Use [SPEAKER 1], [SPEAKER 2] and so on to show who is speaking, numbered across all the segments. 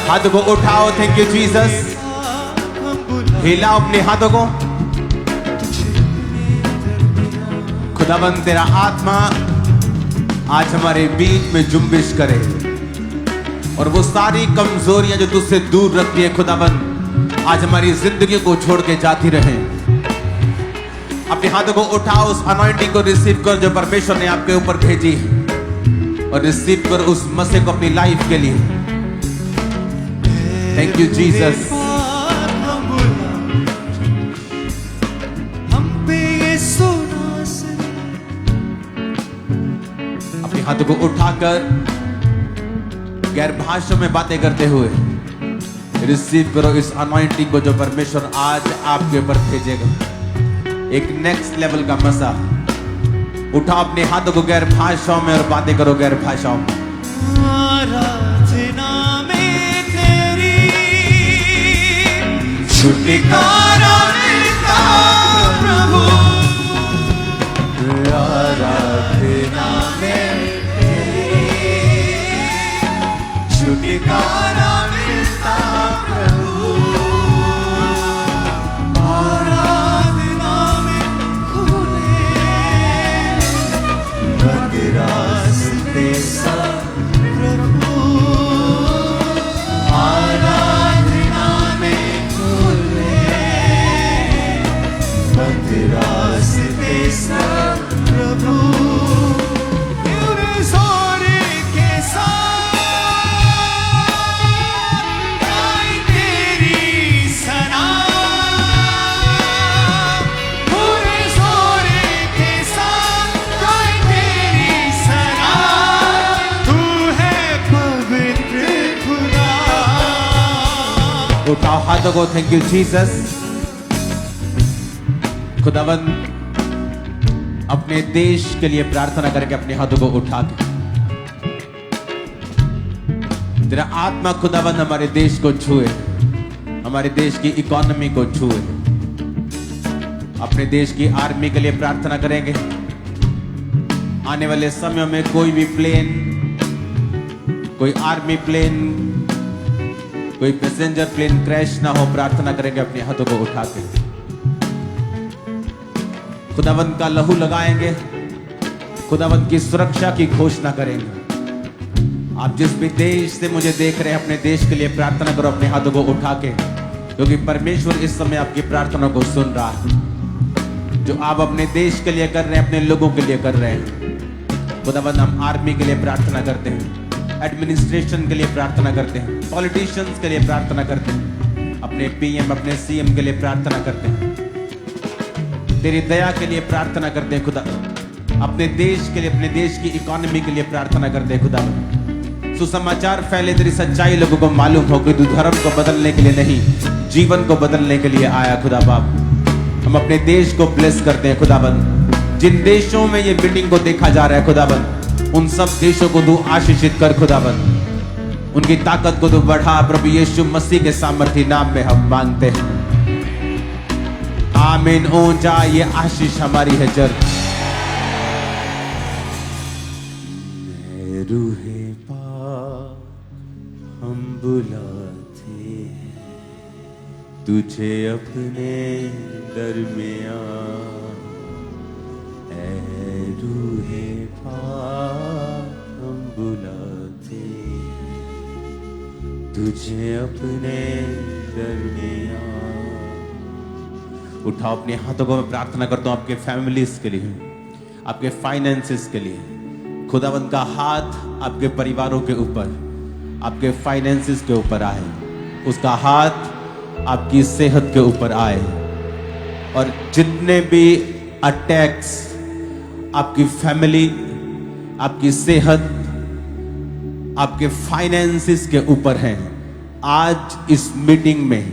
[SPEAKER 1] हाथों को उठाओ। Thank you Jesus. हिलाओ अपने हाथों को। खुदाबंद तेरा आत्मा आज हमारे बीच में जुम्बिश करे और वो सारी कमजोरियां जो तुझसे दूर रखती है खुदाबंद आज हमारी जिंदगी को छोड़ के जाती रहे। अपने हाथों को उठाओ, उस अनॉइंटिंग को रिसीव कर जो परमेश्वर ने आपके ऊपर भेजी और रिसीव कर उस मसीह को अपनी लाइफ के लिए। Thank you Jesus. अपने हाथों को उठाकर गैर भाषा में बातें करते हुए रिसीव करो इस अनॉइंटिंग को जो परमेश्वर आज आपके ऊपर भेजेगा। एक नेक्स्ट लेवल का मसा। उठाओ अपने हाथों को गैर भाषाओं में और बातें करो गैर भाषाओं में।
[SPEAKER 2] आराधना में तेरी छुटकारा मिलता प्रभु। आराधना में तेरी छुटकारा मिलता प्रभु। आराधना में खुले बंद रास्ते सब प्रभु। आराधना में खुले बंद रास्ते सब प्रभु। पूरे जोर के साथ गाए तेरी सना। पूरे जोर के साथ गाए तेरी सना। तू है पवित्र खुदा।
[SPEAKER 1] उठाओ हाथों को। Thank you Jesus. खुदाबंद अपने देश के लिए प्रार्थना करके अपने हाथों को उठा के तेरा आत्मा खुदाबंद हमारे देश को छुए, हमारे देश की इकोनॉमी को छुए। अपने देश की आर्मी के लिए प्रार्थना करेंगे। आने वाले समय में कोई भी प्लेन, कोई आर्मी प्लेन, कोई पैसेंजर प्लेन क्रैश ना हो, प्रार्थना करेंगे अपने हाथों को उठा के। खुदावंत का लहू लगाएंगे, खुदावंत की सुरक्षा की घोषणा करेंगे। आप जिस भी देश से मुझे देख रहे हैं अपने देश के लिए प्रार्थना करो अपने हाथों को उठा के, क्योंकि परमेश्वर इस समय आपकी प्रार्थना को सुन रहा है। जो आप अपने देश के लिए कर रहे हैं, अपने लोगों के लिए कर रहे हैं। खुदावंत हम आर्मी के लिए प्रार्थना करते हैं, एडमिनिस्ट्रेशन के लिए प्रार्थना करते हैं, पॉलिटिशियंस के लिए प्रार्थना करते हैं, अपने पीएम अपने सीएम के लिए प्रार्थना करते हैं। तेरी दया के लिए प्रार्थना करते हैं खुदा। अपने देश के लिए, अपने देश की इकोनॉमी के लिए प्रार्थना करते हैं खुदा। सुसमाचार फैले, तेरी सच्चाई लोगों को मालूम हो कि तू धर्म को बदलने के लिए नहीं, जीवन को बदलने के लिए आया खुदा बाप। हम अपने देश को ब्लेस करते हैं खुदाबंद। जिन देशों में ये मीटिंग को देखा जा रहा है खुदाबंद, उन सब देशों को तू आशीषित कर खुदाबंद। उनकी ताकत को तू बढ़ा प्रभु यीशु मसीह के सामर्थी नाम में हम मांगते हैं। आमीन। ऊंचा ये आशीष हमारी है जर। रूहे पाक हम बुलाते हैं तुझे अपने दरमियां। ऐ रूहे पाक हम बुलाते हैं तुझे अपने दरमियां। उठाओ अपने हाथों को। मैं प्रार्थना करता हूं आपके फैमिलीज के लिए, आपके फाइनेंसेस के लिए। खुदावंत का हाथ आपके परिवारों के ऊपर, आपके फाइनेंसेस के ऊपर आए। उसका हाथ आपकी सेहत के ऊपर आए और जितने भी अटैक्स आपकी फैमिली, आपकी सेहत, आपके फाइनेंसेस के ऊपर हैं, आज इस मीटिंग में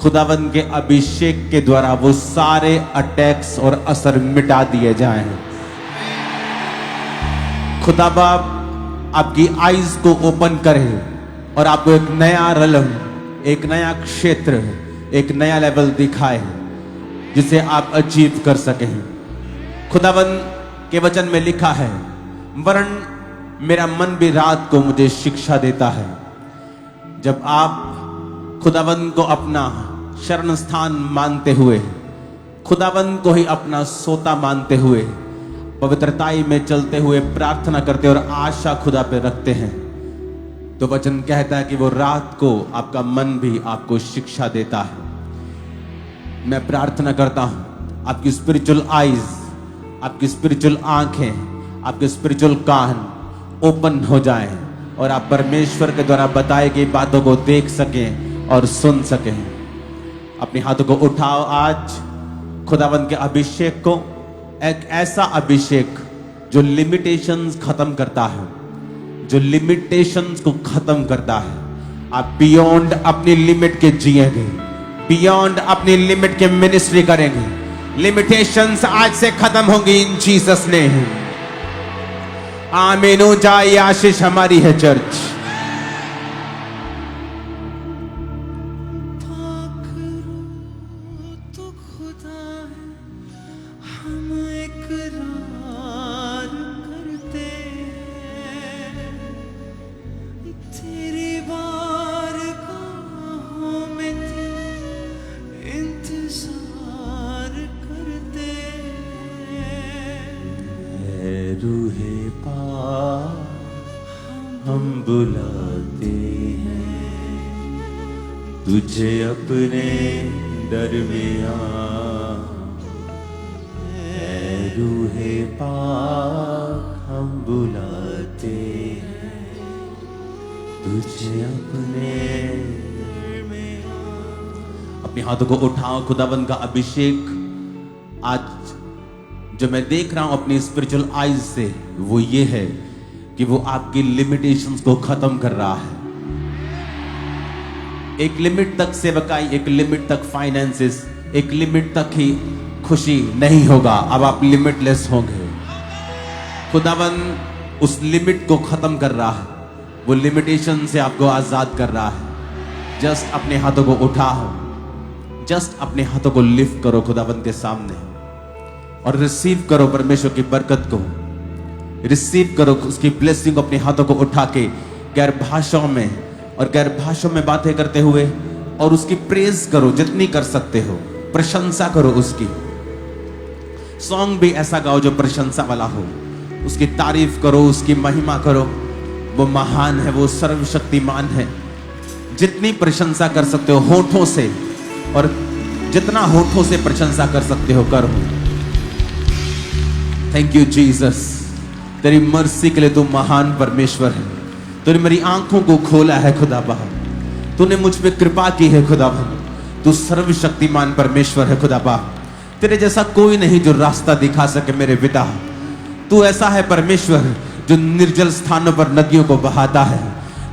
[SPEAKER 1] खुदावंत के अभिषेक के द्वारा वो सारे अटैक्स और असर मिटा दिए जाएं। खुदा बाप आपकी आईज को ओपन करे और आपको एक नया रलम, एक नया क्षेत्र, एक नया लेवल दिखाए जिसे आप अचीव कर सकें। खुदावंत के वचन में लिखा है, वरन मेरा मन भी रात को मुझे शिक्षा देता है। जब आप खुदावंद को अपना शरण स्थान मानते हुए, खुदावंद को ही अपना सोता मानते हुए, पवित्रताई में चलते हुए प्रार्थना करते और आशा खुदा पे रखते हैं, तो वचन कहता है कि वो रात को आपका मन भी आपको शिक्षा देता है। मैं प्रार्थना करता हूं आपकी स्पिरिचुअल आईज, आपकी स्पिरिचुअल आंखें, आपके स्पिरिचुअल कान ओपन हो जाएं और आप परमेश्वर के द्वारा बताई गई बातों को देख सकें और सुन सकें। अपने हाथों को उठाओ आज खुदावंद के अभिषेक को, एक ऐसा अभिषेक जो लिमिटेशंस खत्म करता है, जो लिमिटेशंस को खत्म करता है। आप बियॉन्ड अपनी लिमिट के जिएंगे, बियॉन्ड अपनी लिमिट के मिनिस्ट्री करेंगे। लिमिटेशंस आज से खत्म होंगी इन जीसस नेम। आमीन हो जाए, ये आशीष हमारी है चर्च।
[SPEAKER 2] तो खुदा है, हम इकरार करते हैं, तेरी बारगाहों में इंतजार करते हैं।
[SPEAKER 1] रूहे पाक हम बुलाते हैं तुझे अपने दरमियान। रूहे पाक हम बुलाते हैं तुझे अपने। अपने हाथों को उठाओ, खुदाबंद का अभिषेक आज जो मैं देख रहा हूं अपनी स्पिरिचुअल आईज से, वो ये है कि वो आपकी लिमिटेशंस को खत्म कर रहा है। एक लिमिट तक सेवकाई, एक लिमिट तक फाइनेंसेस, एक लिमिट तक ही खुशी नहीं होगा, अब आप लिमिटलेस होंगे। खुदावन उस लिमिट को खत्म कर रहा है, वो लिमिटेशन से आपको आजाद कर रहा है। जस्ट अपने हाथों को उठाओ, जस्ट अपने हाथों को लिफ्ट करो खुदावन के सामने और रिसीव करो परमेश्वर की बरकत को, रिसीव करो उसकी ब्लेसिंग को। अपने हाथों को उठा के गैर भाषाओं में और गैर भाषाओं में बातें करते हुए और उसकी प्रेज करो जितनी कर सकते हो, प्रशंसा करो उसकी। सॉन्ग भी ऐसा गाओ जो प्रशंसा वाला हो, उसकी तारीफ करो, उसकी महिमा करो। वो महान है, वो सर्वशक्तिमान है। जितनी प्रशंसा कर सकते हो होठों से, और जितना होठों से प्रशंसा कर सकते हो करो। थैंक यू जीसस, तेरी मर्सी के लिए तू महान परमेश्वर है। तूने मेरी आंखों को खोला है खुदा बाप, तूने मुझ पे कृपा की है खुदा बाप। तू सर्वशक्तिमान परमेश्वर है खुदा बाप। तेरे जैसा कोई नहीं जो रास्ता दिखा सके मेरे पिता। तू ऐसा है परमेश्वर जो निर्जल स्थानों पर नदियों को बहाता है।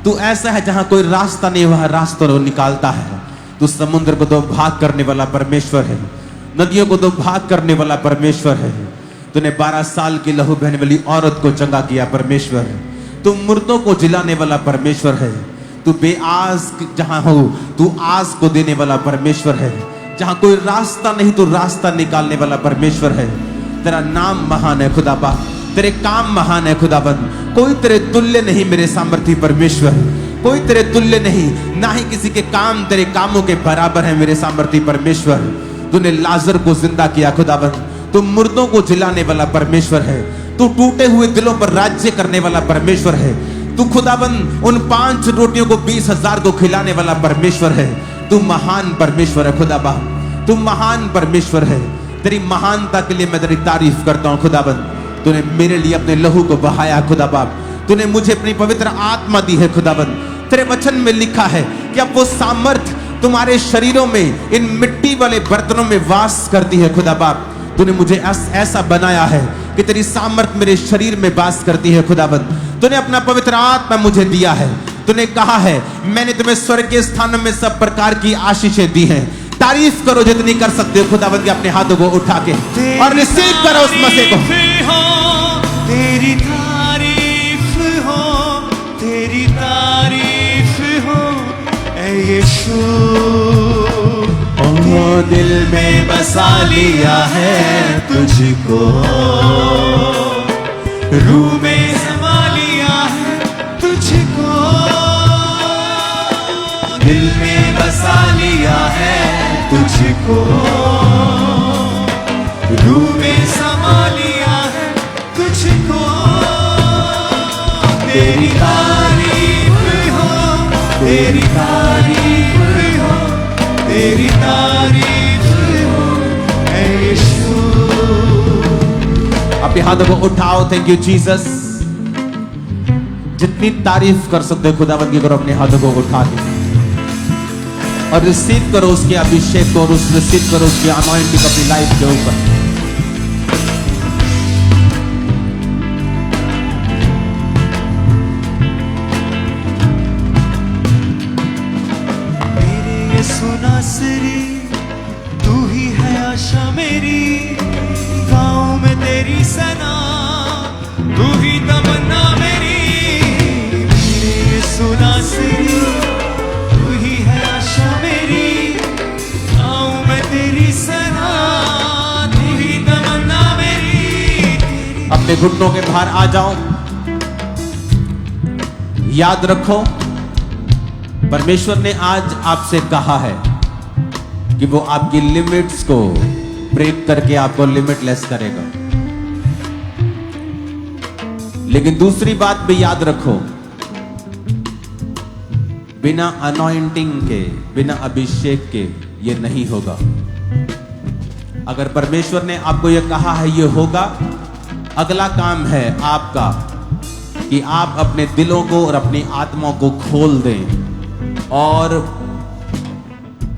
[SPEAKER 1] तू ऐसा है जहां कोई रास्ता नहीं वहां रास्तों को निकालता है। तू समुद्र को दो भाग करने वाला परमेश्वर है, नदियों को दो भाग करने वाला परमेश्वर है। तूने 12 साल की लहू बहने वाली औरत को चंगा किया परमेश्वर है। तू मुर्दों को जिलाने वाला परमेश्वर है। तू बेआस जहां हो तू आस को देने वाला परमेश्वर है। जहां कोई रास्ता नहीं तो रास्ता निकालने वाला परमेश्वर है। तेरा नाम महान है खुदा बाप, तेरे काम महान है खुदाबंद। कोई तेरे तुल्य नहीं मेरे सामर्थी परमेश्वर, कोई तेरे तुल्य नहीं, ना ही किसी के काम तेरे कामों के बराबर है मेरे सामर्थी परमेश्वर। तूने लाजर को जिंदा किया खुदाबंद। तू मुर्दों को जिलाने वाला परमेश्वर है। तू टूटे हुए दिलों पर राज्य करने वाला परमेश्वर है। तू खुदाबंद उन 5 रोटियों को 20,000 को खिलाने वाला परमेश्वर है। तू महान परमेश्वर है खुदा बाप, तू महान परमेश्वर है। तेरी महानता के लिए मैं तेरी तारीफ करता हूं खुदाबंद। तूने मेरे लिए अपने लहू को बहाया खुदा बाप। तूने मुझे अपनी पवित्र आत्मा दी है खुदाबंद। तेरे वचन में लिखा है कि अब वो सामर्थ तुम्हारे शरीरों में इन मिट्टी वाले बर्तनों में वास करती है खुदा बाप। तूने मुझे ऐसा बनाया है कि तेरी सामर्थ मेरे शरीर में वास करती है खुदाबंद। तूने अपना पवित्र आत्मा मुझे दिया है। तूने कहा है मैंने तुम्हें स्वर्गीय स्थानों में सब प्रकार की आशीषें दी हैं। तारीफ करो जितनी कर सकते हो खुदाबंद के, अपने हाथों को उठा के और रिसीव करो उस मसीह को।
[SPEAKER 2] तेरी तारीफ हो, तेरी तारीफ हो ऐ यीशु। दिल में बसा लिया है तुझको, रूह में समा लिया है तुझको। दिल में बसा लिया है तुझको, रूह में समा लिया है तुझको। तेरी तारीफ हो, तेरी तारीफ हो, तेरी तारीफ हो ऐ यीशु।
[SPEAKER 1] अपने हाथों को उठाओ। Thank you Jesus. जितनी तारीफ कर सकते हो खुदावंद की करो अपने हाथों को उठा के, और रिसीव करो उसके अभिषेक को, और रिसीव करो उसकी अनॉइंटिंग अपनी लाइफ के ऊपर।
[SPEAKER 2] नासरी तू ही है आशा मेरी, गाँव में तेरी सना तू ही तमन्ना मेरी। मेरे यीशु नासरी तू ही है आशा मेरी, गाँव में तेरी सना तू ही तमन्ना मेरी।
[SPEAKER 1] अपने घुटनों के बाहर आ जाओ। याद रखो परमेश्वर ने आज आपसे कहा है कि वो आपकी लिमिट्स को ब्रेक करके आपको लिमिटलेस करेगा। लेकिन दूसरी बात भी याद रखो, बिना अनॉइंटिंग के, बिना अभिषेक के ये नहीं होगा। अगर परमेश्वर ने आपको ये कहा है ये होगा, अगला काम है आपका कि आप अपने दिलों को और अपनी आत्मा को खोल दें और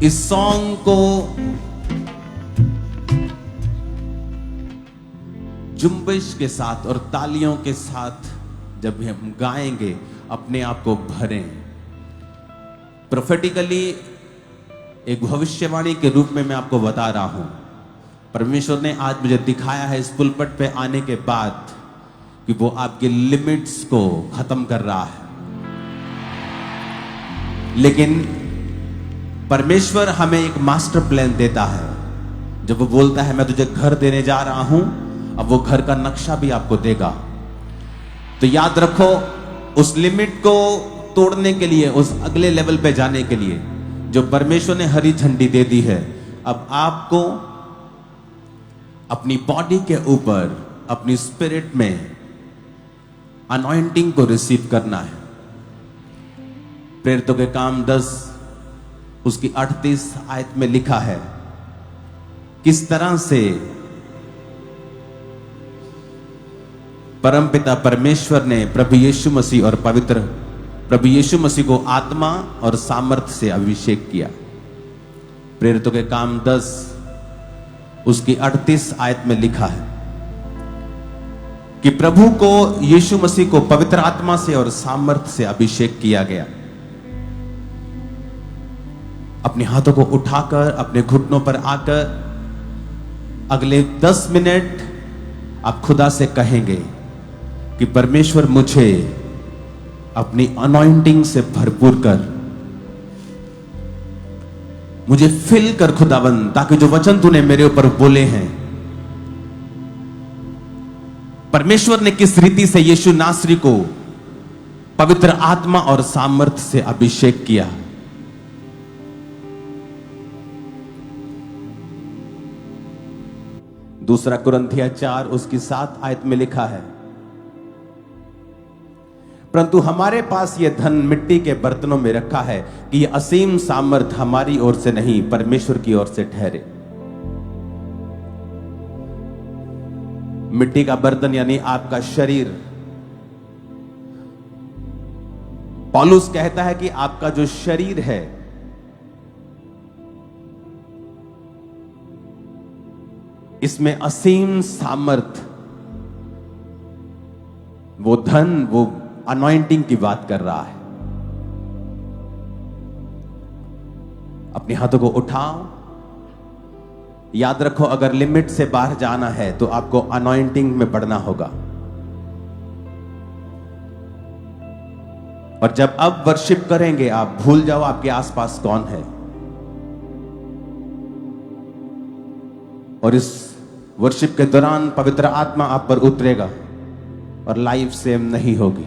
[SPEAKER 1] इस सॉन्ग को जुम्बिश के साथ और तालियों के साथ जब हम गाएंगे अपने आप को भरें। प्रोफेटिकली एक भविष्यवाणी के रूप में मैं आपको बता रहा हूं, परमेश्वर ने आज मुझे दिखाया है इस पुलपट पे आने के बाद कि वो आपके लिमिट्स को खत्म कर रहा है। लेकिन परमेश्वर हमें एक मास्टर प्लान देता है। जब वो बोलता है मैं तुझे घर देने जा रहा हूं, अब वो घर का नक्शा भी आपको देगा। तो याद रखो, उस लिमिट को तोड़ने के लिए, उस अगले लेवल पे जाने के लिए जो परमेश्वर ने हरी झंडी दे दी है, अब आपको अपनी बॉडी के ऊपर, अपनी स्पिरिट में अनॉइंटिंग को रिसीव करना है। प्रेरितों के काम 10 उसकी 38 आयत में लिखा है किस तरह से परमपिता परमेश्वर ने प्रभु यीशु मसीह और पवित्र प्रभु यीशु मसीह को आत्मा और सामर्थ्य से अभिषेक किया। प्रेरितों के काम 10 उसकी 38 आयत में लिखा है कि प्रभु को, यीशु मसीह को पवित्र आत्मा से और सामर्थ्य से अभिषेक किया गया। अपने हाथों को उठाकर अपने घुटनों पर आकर अगले 10 मिनट आप खुदा से कहेंगे कि परमेश्वर मुझे अपनी अनॉइंटिंग से भरपूर कर, मुझे फिल कर खुदाबंद, ताकि जो वचन तूने मेरे ऊपर बोले हैं, परमेश्वर ने किस रीति से यीशु नासरी को पवित्र आत्मा और सामर्थ्य से अभिषेक किया। दूसरा कुरिन्थियों 4 उसकी 7 आयत में लिखा है, परंतु हमारे पास यह धन मिट्टी के बर्तनों में रखा है कि यह असीम सामर्थ हमारी ओर से नहीं, परमेश्वर की ओर से ठहरे। मिट्टी का बर्तन यानी आपका शरीर। पौलुस कहता है कि आपका जो शरीर है इसमें असीम सामर्थ, वो धन, वो अनॉइंटिंग की बात कर रहा है। अपने हाथों को उठाओ। याद रखो, अगर लिमिट से बाहर जाना है तो आपको अनॉइंटिंग में बढ़ना होगा। और जब अब वर्शिप करेंगे आप भूल जाओ आपके आसपास कौन है, और इस वर्शिप के दौरान पवित्र आत्मा आप पर उतरेगा और लाइफ सेम नहीं होगी।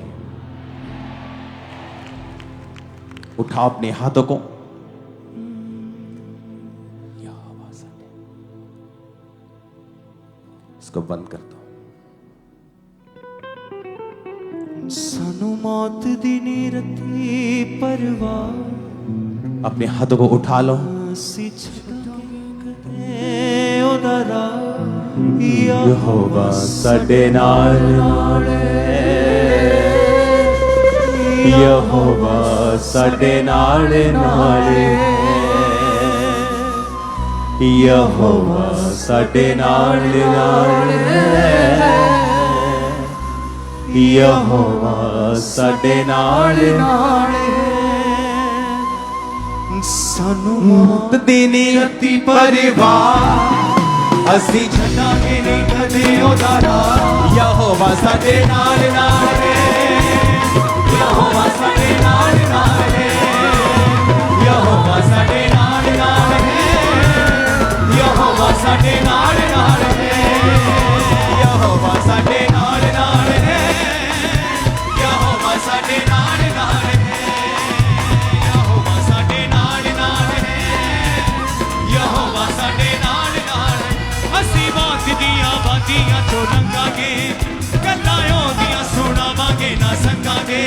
[SPEAKER 1] उठाओ अपने हाथों को। इसको बंद कर दो।
[SPEAKER 2] सानू मौत दी नीरती परवाह,
[SPEAKER 1] अपने हाथों को उठा लो।
[SPEAKER 2] असी छड्डांगे ओदा राह,
[SPEAKER 1] यहोवा साडे नाल नाल है, यहोवा साडे नाल नाल है, यहोवा साडे नाल नाल है, यहोवा साडे नाल नाल है।
[SPEAKER 2] सानू मौत दी नीरती परवाह,
[SPEAKER 1] असी छड्डांगे नहीं कदे ओदा राह, यहोवा साडे नाल नाल है, यहोवा साडे नाल नाल है, यहोवा साडे नाल नाल है, यहोवा साडे नाल नाल है, यहोवा साडे नाल नाल है, यहोवा साडे नाल नाल है, यहोवा साडे नाल नाल है, यहोवा साडे नाल नाल है। असी मौत दियां बातियां चों लंघांगे, गल्लां ओदियां सुणावांगे ना संगांगे।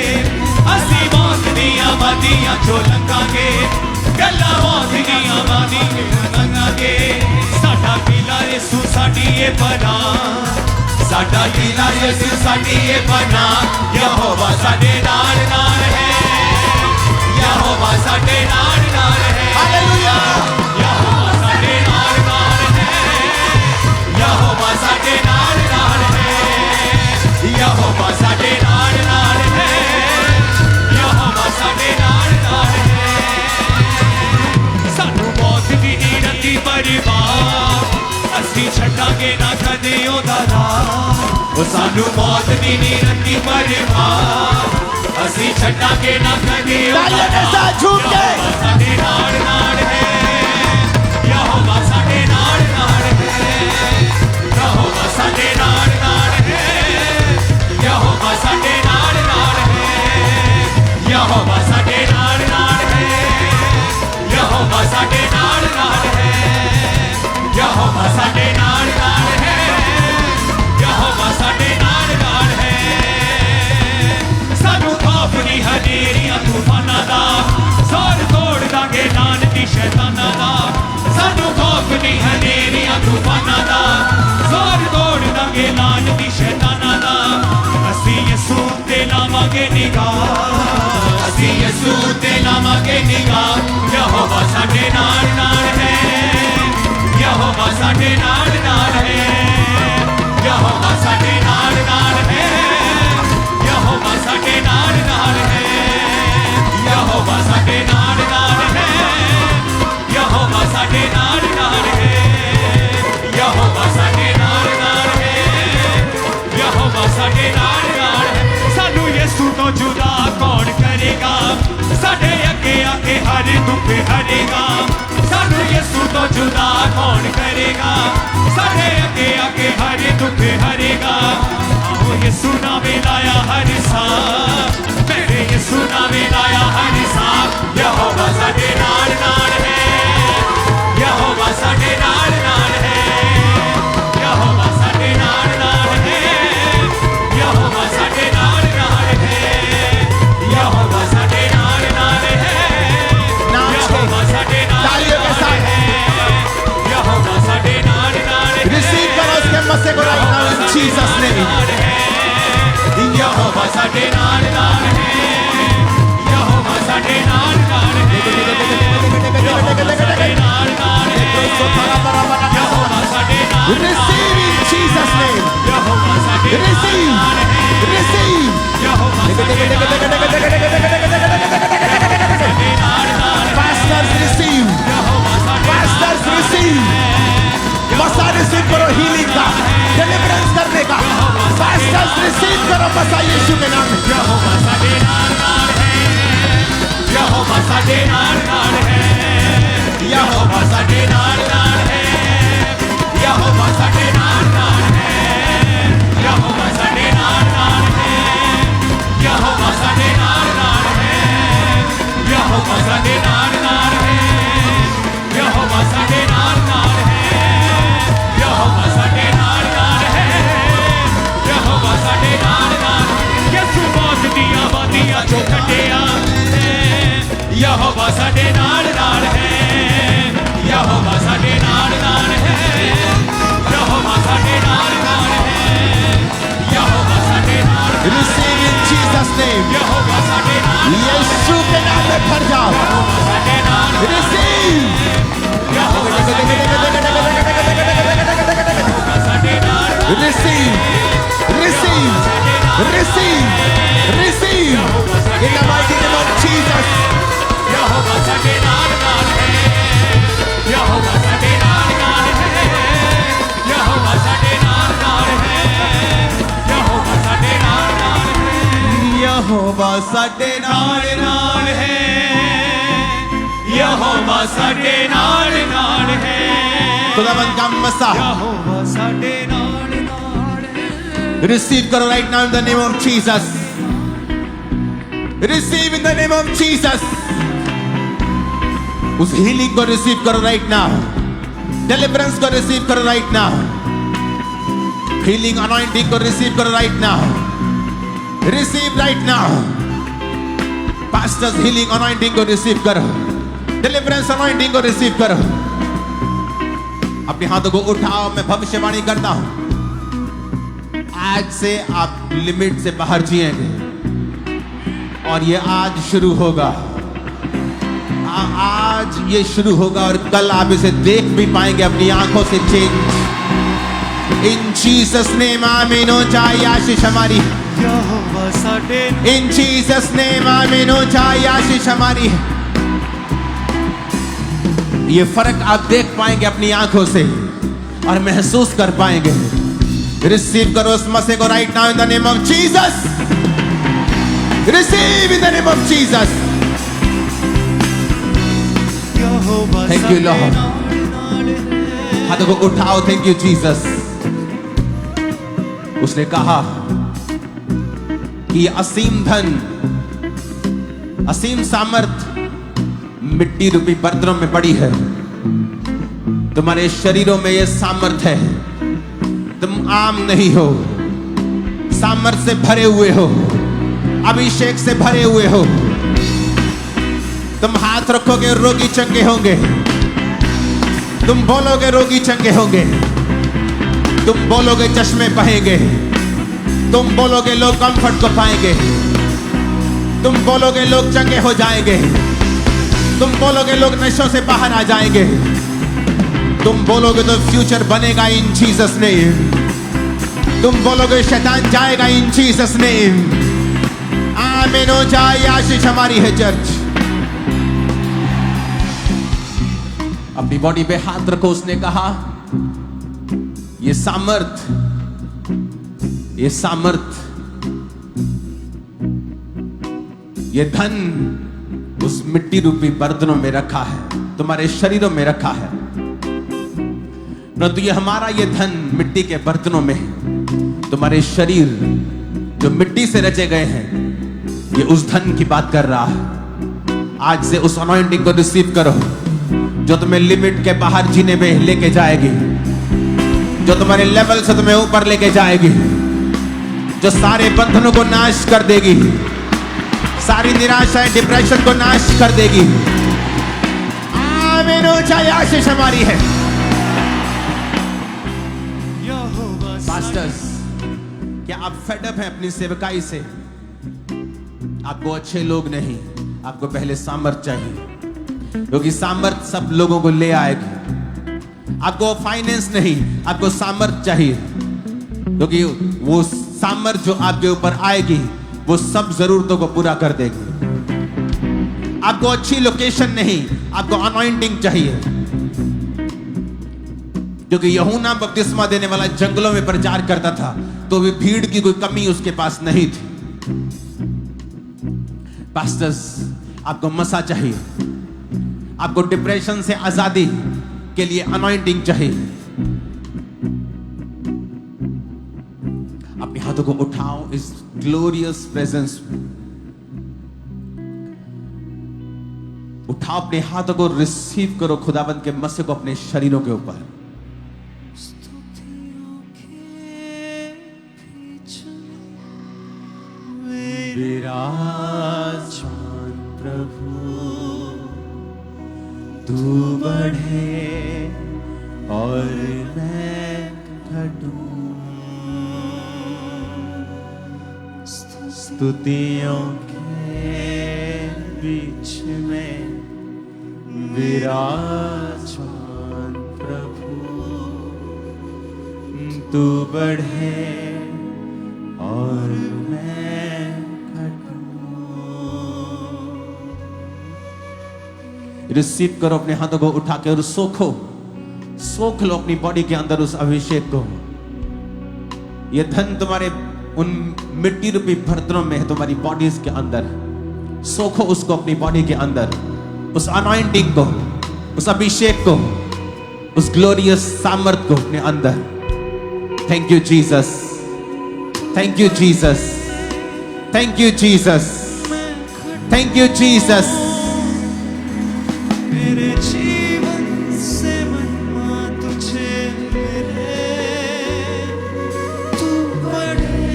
[SPEAKER 1] असी मौत दियां बातियां चों लंघांगे, गल्लां मौत दियां बातियां लंघांगे। साडा किला यसू साडी ए पनाह, साडा किला यसू साडी ए पनाह, यहोवा साडे नाल नाल है, यहोवा साडे नाल नाल है, हालेलुया, यहोवा साडे नाल नाल है, यहोवा साडे नाल नाल है, यहोवा साडे नाल नाल है, यहोवा साडे नाल नाल है। सानू मौत दी नीरती परवाह, असी छड्डांगे ना कदे ओदा राह, ओ सानू मौत दी नीरती परवाह, असी छड्डांगे ना कदे ओदा राह। यहोवा साडे नाल नाल है, यहोवा साडे नाल नाल है, यहोवा साडे नाल नाल है, यहोवा साडे नाल नाल है, यहोवा साडे नाल नाल है, यहोवा साडे नाल नाल है, यहोवा साडे नाल नाल है, यहोवा साडे नाल नाल है। सानू खौफ नहीं हनेरियां तूफानां दा, जोर तोड़ दांगे लानती शैतानां दा। सानू खौफ नहीं हनेरियां तूफानां दा, जोर तोड़ दांगे लानती शैतानां दा। असी यसू ते लावांगे निगाह, असी यसू ते लावांगे निगाह, यहोवा साडे नाल नाल है, यहोवा साडे नाल नाल है, यहोवा साडे नाल नाल है, यहोवा साडे नाल नाल है, यहोवा साडे नाल नाल है, यहोवा साडे नाल नाल है, यहोवा साडे नाल नाल है, यहोवा साडे नाल नाल है। सानू यसू तो जुदा कौन करेगा, साडे अगे आके हर दुख हरेगा। सानू यसू तो जुदा कौन करेगा, साडे अगे आके हर दुख हरेगा। आओ यसू नामे लाया हर साह, मेरे यसू नामे लाया हर साह, यहोवा साडे नाल नाल है, यहोवा साडे नाल नाल है, यहोवा साडे नाल नाल है, यहोवा साडे नाल नाल है, यहोवा साडे नाल नाल है, यहोवा साडे नाल नाल है, यहोवा साडे नाल नाल है।
[SPEAKER 2] रिसीव करो उसके मसे को right now in Jesus name.
[SPEAKER 1] यहोवा साडे नाल नाल है, यहोवा साडे नाल नाल है, यहोवा साडे नाल नाल है, यहोवा साडे नाल।
[SPEAKER 2] Receive in Jesus name.
[SPEAKER 1] यहोवा साडे
[SPEAKER 2] Receive. Receive.
[SPEAKER 1] यहोवा साडे नाल नाल।
[SPEAKER 2] Pastors receive.
[SPEAKER 1] यहोवा साडे
[SPEAKER 2] Pastors receive. मसा रिसीव करो हीलिंग का, डिलीवरेंस करने का। Pastors receive करो मसा यीशु के नाम में।
[SPEAKER 1] यहोवा साडे नाल नाल है, यहोवा साडे नाल नाल है, यहोवा साडे नाल नाल है, यहोवा साडे नाल नाल है, यहोवा साडे नाल नाल है, यहोवा साडे नाल नाल है, यहोवा साडे नाल नाल है, यहोवा साडे नाल नाल है, यहोवा साडे नाल नाल है, साडे नाल नाल है,
[SPEAKER 2] यहोवा साडे नाल नाल है, खुदावंद का मसा
[SPEAKER 3] यहोवा साडे नाल नाल है।
[SPEAKER 2] रिसीव करो right now in the name of Jesus, receive in the name of Jesus. उस हीलिंग को रिसीव करो राइट नाउ, डिलीवरेंस को रिसीव करो राइट नाउ, हीलिंग अनॉइंटिंग को रिसीव करो right now, receive right now. Pastors healing anointing को receive करो, deliverance anointing को रिसीव करो। अपने हाथों को उठाओ, मैं भविष्यवाणी करता हूं, आज से आप लिमिट से बाहर जिएंगे और ये आज शुरू होगा, आज ये शुरू होगा और कल आप इसे देख भी पाएंगे अपनी आंखों से। चेंज इन जीसस नेम, आमीन हो जाए आशीष हमारी,
[SPEAKER 3] यहोवा साडे
[SPEAKER 2] इन जीसस नेम, आमीन हो जाए आशीष हमारी। ये फर्क आप देख पाएंगे अपनी आंखों से और महसूस कर पाएंगे। रिसीव करो उस मसीह को right now in the name of Jesus, receive in the name of Jesus. Thank you Lord, हाथों को उठाओ, थैंक यू जीसस। उसने कहा कि असीम धन, असीम सामर्थ मिट्टी रूपी बर्तनों में पड़ी है, तुम्हारे शरीरों में यह सामर्थ है। तुम आम नहीं हो, सामर्थ से भरे हुए हो, अभिषेक से भरे हुए हो। तुम हाथ रखोगे रोगी चंगे होंगे, तुम बोलोगे रोगी चंगे होंगे, तुम बोलोगे चश्मे बहेंगे, तुम बोलोगे लोग कंफर्ट को पाएंगे, तुम बोलोगे लोग चंगे हो जाएंगे, तुम बोलोगे लोग नशों से बाहर आ जाएंगे, तुम बोलोगे तो फ्यूचर बनेगा इन जीसस नेम। तुम बोलोगे शैतान जाएगा इन जीसस नेम। आमीन हो जाए आशीष हमारी है चर्च। अपनी बॉडी पे हाथ रखो। उसने कहा ये सामर्थ, ये सामर्थ, ये धन उस मिट्टी रूपी बर्तनों में रखा है, तुम्हारे शरीरों में रखा है। परंतु ये हमारा ये धन मिट्टी के बर्तनों में, तुम्हारे शरीर जो मिट्टी से रचे गए हैं, ये उस धन की बात कर रहा है। आज से उस अनॉइंटिंग को रिसीव करो जो तुम्हें लिमिट के बाहर जीने में लेके जाएगी, जो तुम्हारे लेवल से तुम्हें ऊपर लेके जाएगी, जो सारे बंधनों को नाश कर देगी, सारी निराशाएं डिप्रेशन को नाश कर देगी। आमीन हो जाए आशीष हमारी है। पास्टर्स, क्या आप फेड अप हैं अपनी सेवकाई से? आपको अच्छे लोग नहीं, आपको पहले सामर्थ चाहिए, क्योंकि सामर्थ सब लोगों को ले आएगी। आपको फाइनेंस नहीं, आपको सामर्थ चाहिए, क्योंकि वो सामर्थ जो आपके ऊपर आएगी वो सब जरूरतों को पूरा कर देगी। आपको अच्छी लोकेशन नहीं, आपको अनॉइंटिंग चाहिए, क्योंकि यूहन्ना बपतिस्मा देने वाला जंगलों में प्रचार करता था तो भी भीड़ की कोई कमी उसके पास नहीं थी। पास्टर्स, आपको मसा चाहिए, आपको डिप्रेशन से आजादी के लिए अनॉइंटिंग चाहिए। अपने हाथों को उठाओ इस ग्लोरियस प्रेजेंस में, उठाओ अपने हाथों को, रिसीव करो खुदाबंद के मसीह को अपने शरीरों के ऊपर। विराजमान प्रभु तू बढ़े और मैं घटूं, स्तुतियों के बीच में विराजमान प्रभु तू बढ़े और मैं रिसीव करो अपने हाथों को उठा के और सोख लो अपनी बॉडी के अंदर उस अभिषेक को। यह धन तुम्हारे
[SPEAKER 1] उन मिट्टी रूपी बर्तनों में है, तुम्हारी बॉडीज के अंदर। सोखो उसको अपनी बॉडी के अंदर, उस अनॉइंटिंग को, उस अभिषेक को, उस ग्लोरियस सामर्थ को अपने अंदर। Thank you Jesus, thank you Jesus, thank you Jesus, thank you Jesus.
[SPEAKER 3] मेरे जीवन से महिमा तुझे मिले, तू बढ़े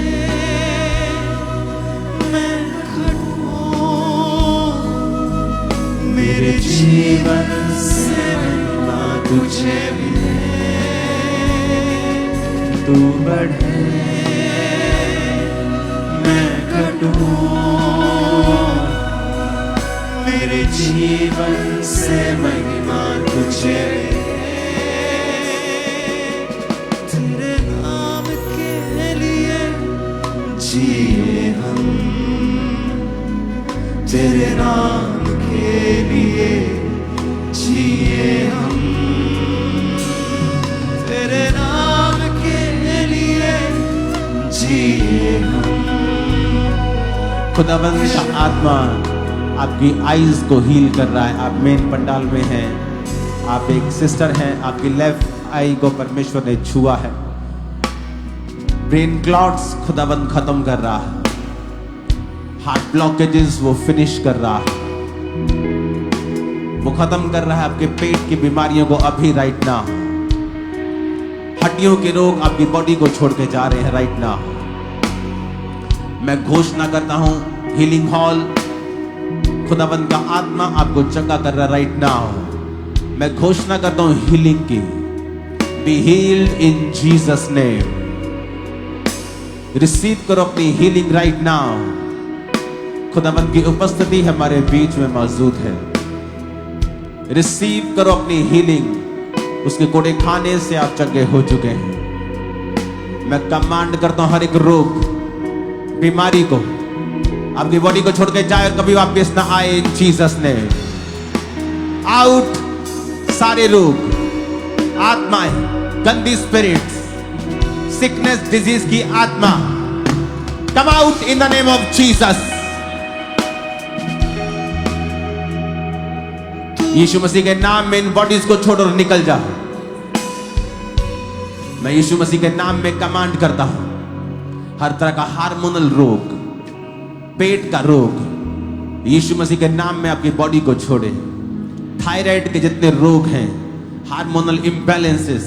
[SPEAKER 3] मैं घटूं। मेरे जीवन से महिमा तुझे मिले, तू बढ़े मैं घटूं। मेरे जीवन से महिमा तुझे मिले, तेरे नाम के लिए जिए हम, तेरे नाम के लिए जिए हम, तेरे नाम के लिए जिए हम।
[SPEAKER 1] खुदावंद का आत्मा आपकी आईज को हील कर रहा है। आप मेन पंडाल में हैं, आप एक सिस्टर हैं, आपकी लेफ्ट आई को परमेश्वर ने छुआ है। ब्रेन क्लॉट्स खुदावंद खत्म कर रहा है, हार्ट ब्लॉकेजेस वो फिनिश कर रहा है, वो खत्म कर रहा है आपके पेट की बीमारियों को अभी राइट नाउ। हड्डियों के रोग आपकी बॉडी को छोड़ के जा रहे हैं राइट नाउ। मैं घोषणा करता हूं हीलिंग हॉल, खुदावंद का आत्मा आपको चंगा कर रहा है राइट नाउ। मैं घोषणा करता हूं हीलिंग की, be healed in Jesus name. Receive करो अपनी हीलिंग राइट नाउ। खुदावंद की उपस्थिति हमारे बीच में मौजूद है। रिसीव करो अपनी हीलिंग। उसके कोड़े खाने से आप चंगे हो चुके हैं। मैं कमांड करता हूं हर एक रोग, बीमारी को आपकी बॉडी को छोड़ के जाए और कभी वापस ना आए इन जीसस ने। आउट सारे रोग, आत्माएं, गंदी स्पिरिट्स, सिकनेस, डिजीज की आत्मा, come out in the name of Jesus. यीशु मसीह के नाम में इन बॉडीज को छोड़ और निकल जा। मैं यीशु मसीह के नाम में कमांड करता हूं हर तरह का हार्मोनल रोग, पेट का रोग यीशु मसीह के नाम में आपकी बॉडी को छोड़े। थायराइड के जितने रोग हैं, हार्मोनल इम्बैलेंसेस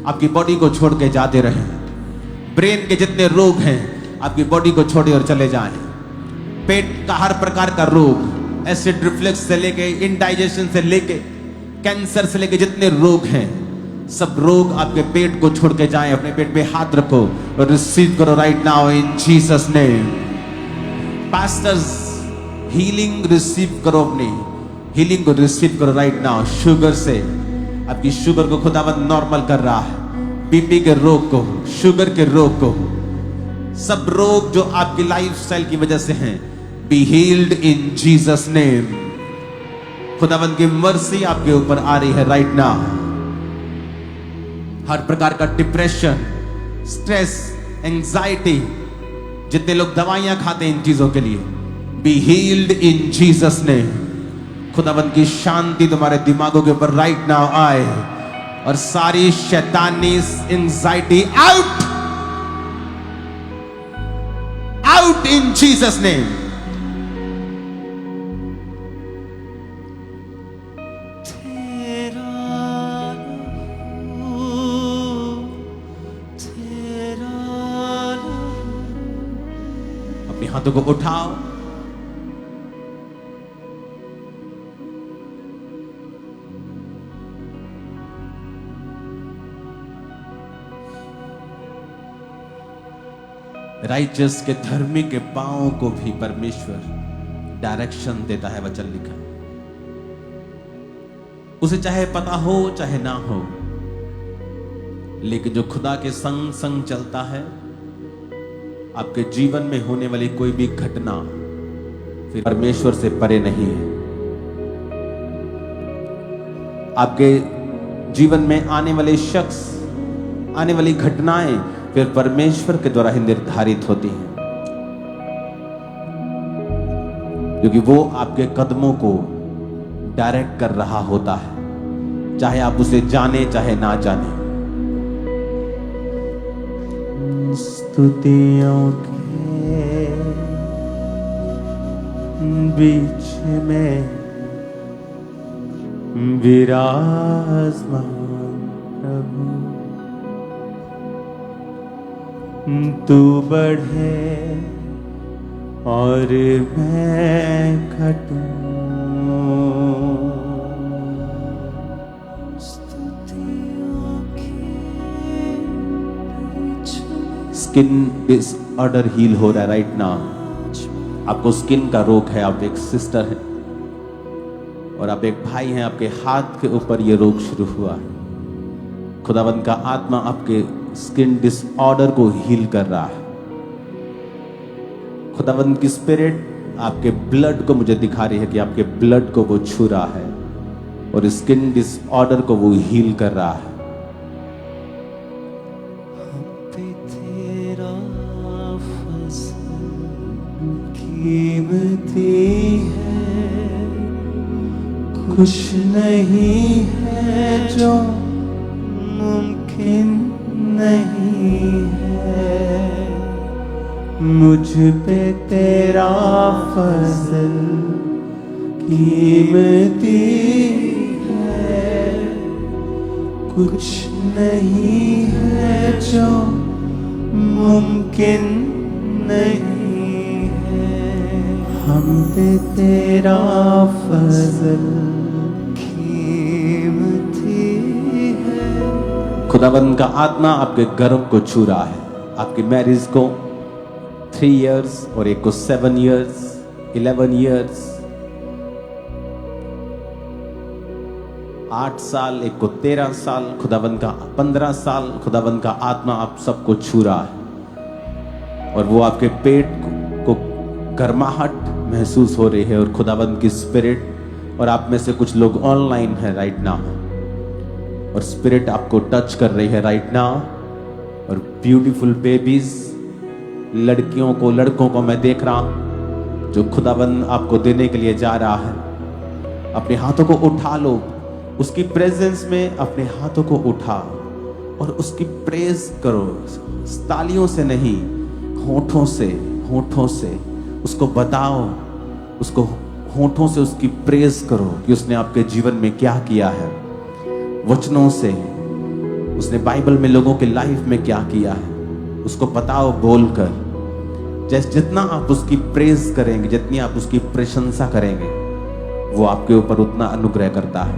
[SPEAKER 1] आपकी बॉडी को छोड़ के जाते रहे। ब्रेन के जितने रोग हैं आपकी बॉडी को छोड़े और चले जाएं। पेट का हर प्रकार का रोग, एसिड रिफ्लक्स से लेके इंडाइजेशन से लेके कैंसर से लेके जितने रोग हैं, सब रोग आपके पेट को छोड़ के जाएं। अपने पेट पे हाथ रखो और रिसीव करो right now in Jesus name. Pastors healing receive करो, अपनी हीलिंग को रिसीव करो राइट नाउ। शुगर से आपकी शुगर को खुदावंद नॉर्मल कर रहा है। बीपी के रोग को, शुगर के रोग को, सब रोग जो आपकी लाइफस्टाइल की वजह से हैं, be healed in Jesus name. खुदावंद की मर्सी आपके ऊपर आ रही है राइट नाउ। हर प्रकार का डिप्रेशन, स्ट्रेस, एंजाइटी, जितने लोग दवाइयां खाते हैं इन चीजों के लिए, be healed in Jesus name. खुदावंद की शांति तुम्हारे दिमागों के ऊपर राइट नाउ आए और सारी शैतानी anxiety out, out in Jesus name. अपने हाथों को उठाओ, राइचस के धर्मी के पांवों को भी परमेश्वर डायरेक्शन देता है। वचन लिखा, उसे चाहे पता हो चाहे ना हो, लेकिन जो खुदा के संग संग चलता है, आपके जीवन में होने वाली कोई भी घटना फिर परमेश्वर से परे नहीं है। आपके जीवन में आने वाले शख्स, आने वाली घटनाएं फिर परमेश्वर के द्वारा ही निर्धारित होती हैं, क्योंकि वो आपके कदमों को डायरेक्ट कर रहा होता है, चाहे आप उसे जाने चाहे ना जाने।
[SPEAKER 2] स्तुतियों के बीच में विराजमान प्रभु, तू बढ़े और मैं घटूं।
[SPEAKER 1] स्किन डिसऑर्डर हील हो रहा है राइट नाउ। आपको स्किन का रोग है, आप एक सिस्टर हैं और आप एक भाई हैं, आपके हाथ के ऊपर ये रोग शुरू हुआ है। खुदावंद का आत्मा आपके स्किन डिसऑर्डर को हील कर रहा है। खुदावंद की स्पिरिट आपके ब्लड को मुझे दिखा रही है कि आपके ब्लड को वो छू रहा है और स्किन डिसऑर्डर को वो हील कर रहा है।
[SPEAKER 2] कीमती है, कुछ नहीं है जो मुमकिन नहीं है। मुझ पे तेरा फजल कीमती है, कुछ नहीं है जो मुमकिन नहीं। हम पे तेरा फजल कीमती है।
[SPEAKER 1] खुदावंद का आत्मा आपके गर्भ को छू रहा है, आपकी मैरिज को 3 इयर्स और एक को 7 इयर्स, 11 इयर्स, 8 साल, एक को 13 साल, खुदावंद का 15 साल। खुदावंद का आत्मा आप सबको छू रहा है और वो आपके पेट को गर्माहट महसूस हो रही है और खुदावंद की स्पिरिट, और आप में से कुछ लोग ऑनलाइन है राइट नाउ और स्पिरिट आपको टच कर रही है राइट नाउ। और ब्यूटीफुल बेबीज, लड़कियों को, लड़कों को मैं देख रहा हूं जो खुदावंद आपको देने के लिए जा रहा है। अपने हाथों को उठा लो, उसकी प्रेजेंस में अपने हाथों को उठा और उसकी प्रेज करो, तालियों से नहीं, होठों से, होठों से उसको बताओ, उसको होठों से उसकी प्रेज करो कि उसने आपके जीवन में क्या किया है। वचनों से उसने बाइबल में लोगों के लाइफ में क्या किया है उसको बताओ बोलकर। जैसे जितना आप उसकी प्रेज करेंगे, जितनी आप उसकी प्रशंसा करेंगे, वो आपके ऊपर उतना अनुग्रह करता है।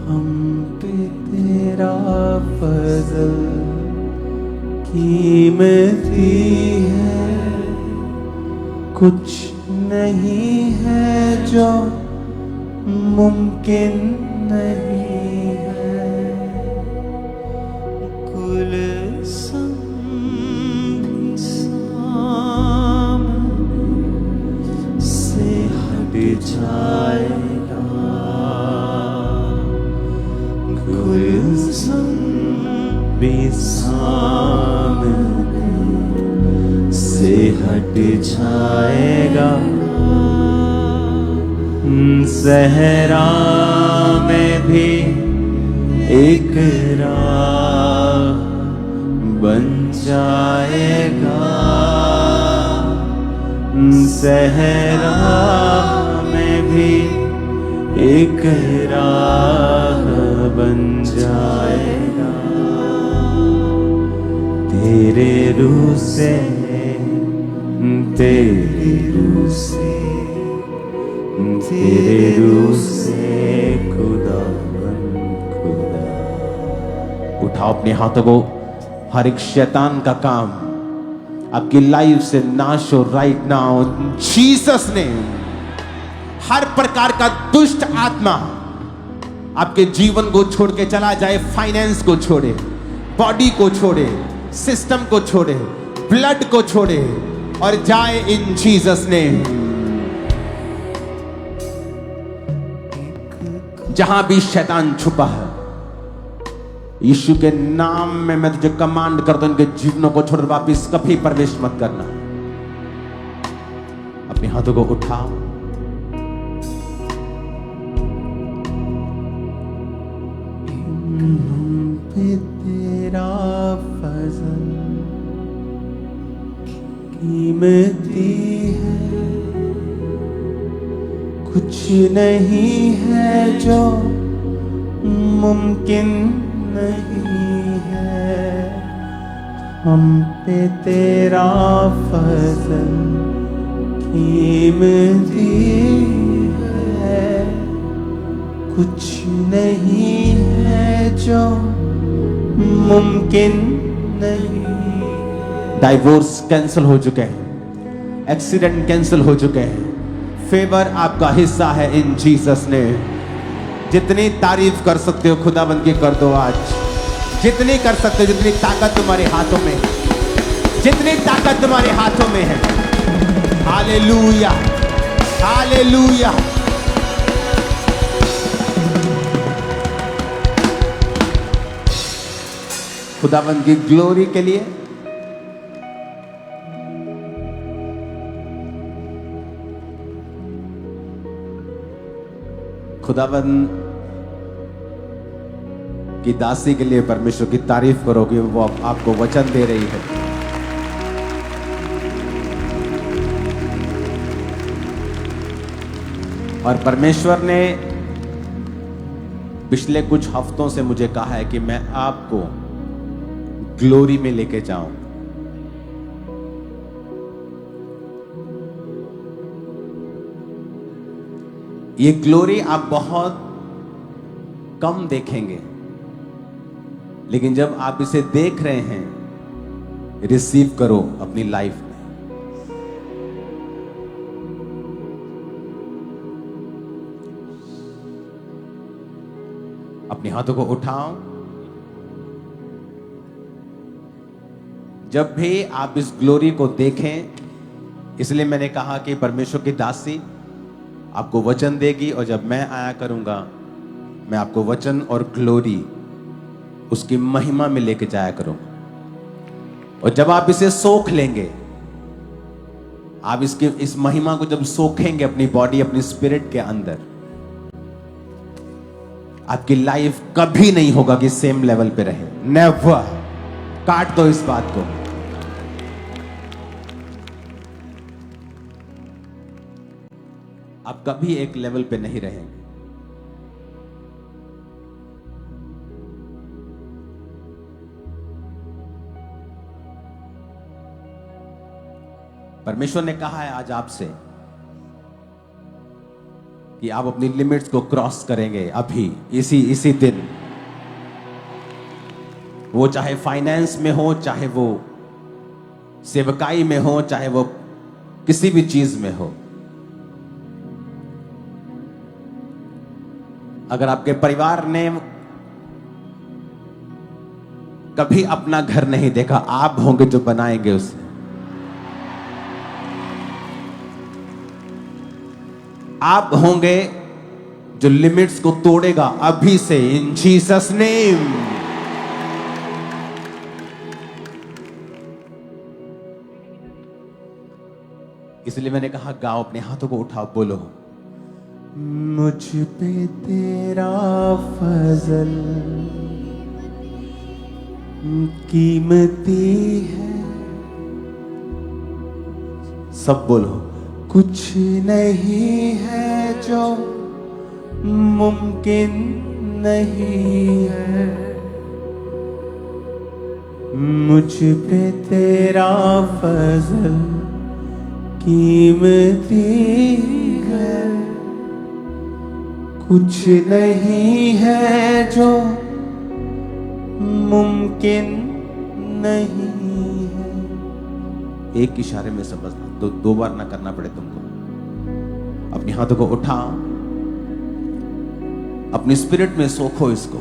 [SPEAKER 2] हम पे तेरा फजल कीमती है, कुछ नहीं है जो मुमकिन नहीं है। कुल भी सामने से हट जाएगा, कुल भी सामने से हट जाएगा। सहरा में भी एक राह बन जाएगा, सहरा में भी एक राह बन जाएगा। तेरे रूह से, तेरे रूह से, तेरे रूह से खुदा खुदा।
[SPEAKER 1] उठाओ अपने हाथों को, हर एक शैतान का काम आपकी लाइफ से नाश हो राइट नाउ जीसस ने। हर प्रकार का दुष्ट आत्मा आपके जीवन को छोड़ के चला जाए, फाइनेंस को छोड़े, बॉडी को छोड़े, सिस्टम को छोड़े, ब्लड को छोड़े और जाए इन जीसस ने। जहां भी शैतान छुपा है यीशु के नाम में मैं तुझे कमांड करता हूं, इनके जीवनों को छोड़ वापिस कभी प्रवेश मत करना। अपने हाथों को उठाओ,
[SPEAKER 2] पे तेरा फजल कीमती है, कुछ नहीं है जो मुमकिन नहीं है। हम पे तेरा फजल कीमती है, कुछ नहीं है जो मुमकिन नहीं।
[SPEAKER 1] डाइवोर्स कैंसिल हो चुके हैं, एक्सीडेंट कैंसिल हो चुके हैं, फेवर आपका हिस्सा है इन जीसस ने। जितनी तारीफ कर सकते हो खुदाबंद की कर दो आज, जितनी कर सकते हो, जितनी ताकत तुम्हारे हाथों में, जितनी ताकत तुम्हारे हाथों में है। Hallelujah, hallelujah. खुदाबंद की ग्लोरी के लिए खुदाबंद की दासी के लिए परमेश्वर की तारीफ करोगे, वो आपको वचन दे रही है। और परमेश्वर ने पिछले कुछ हफ्तों से मुझे कहा है कि मैं आपको ग्लोरी में लेके जाऊं। ये ग्लोरी आप बहुत कम देखेंगे, लेकिन जब आप इसे देख रहे हैं, रिसीव करो अपनी लाइफ में। अपने हाथों को उठाओ। जब भी आप इस ग्लोरी को देखें, इसलिए मैंने कहा कि परमेश्वर की दासी आपको वचन देगी, और जब मैं आया करूंगा, मैं आपको वचन और ग्लोरी उसकी महिमा में लेके जाया करूंगा। और जब आप इसे सोख लेंगे, आप इस महिमा को जब सोखेंगे अपनी बॉडी, अपनी स्पिरिट के अंदर, आपकी लाइफ कभी नहीं होगा कि सेम लेवल पे रहे। नेवर। काट दो इस बात को। आप कभी एक लेवल पे नहीं रहेंगे। परमेश्वर ने कहा है आज आपसे कि आप अपनी लिमिट्स को क्रॉस करेंगे अभी, इसी दिन। वो चाहे फाइनेंस में हो, चाहे वो सेवकाई में हो, चाहे वो किसी भी चीज में हो। अगर आपके परिवार ने कभी अपना घर नहीं देखा, आप होंगे जो बनाएंगे उसे। आप होंगे जो लिमिट्स को तोड़ेगा अभी से, इन जीसस नेम। इसलिए मैंने कहा गाओ, अपने हाथों को उठाओ, बोलो।
[SPEAKER 2] मुझ पे तेरा फजल कीमती है,
[SPEAKER 1] सब बोलो।
[SPEAKER 2] कुछ नहीं है जो मुमकिन नहीं है। मुझ पे तेरा फजल कीमती है, कुछ नहीं है जो मुमकिन नहीं है।
[SPEAKER 1] एक इशारे में समझना, दो बार ना करना पड़े तुमको। अपने हाथों को उठाओ, अपनी स्पिरिट में सोखो इसको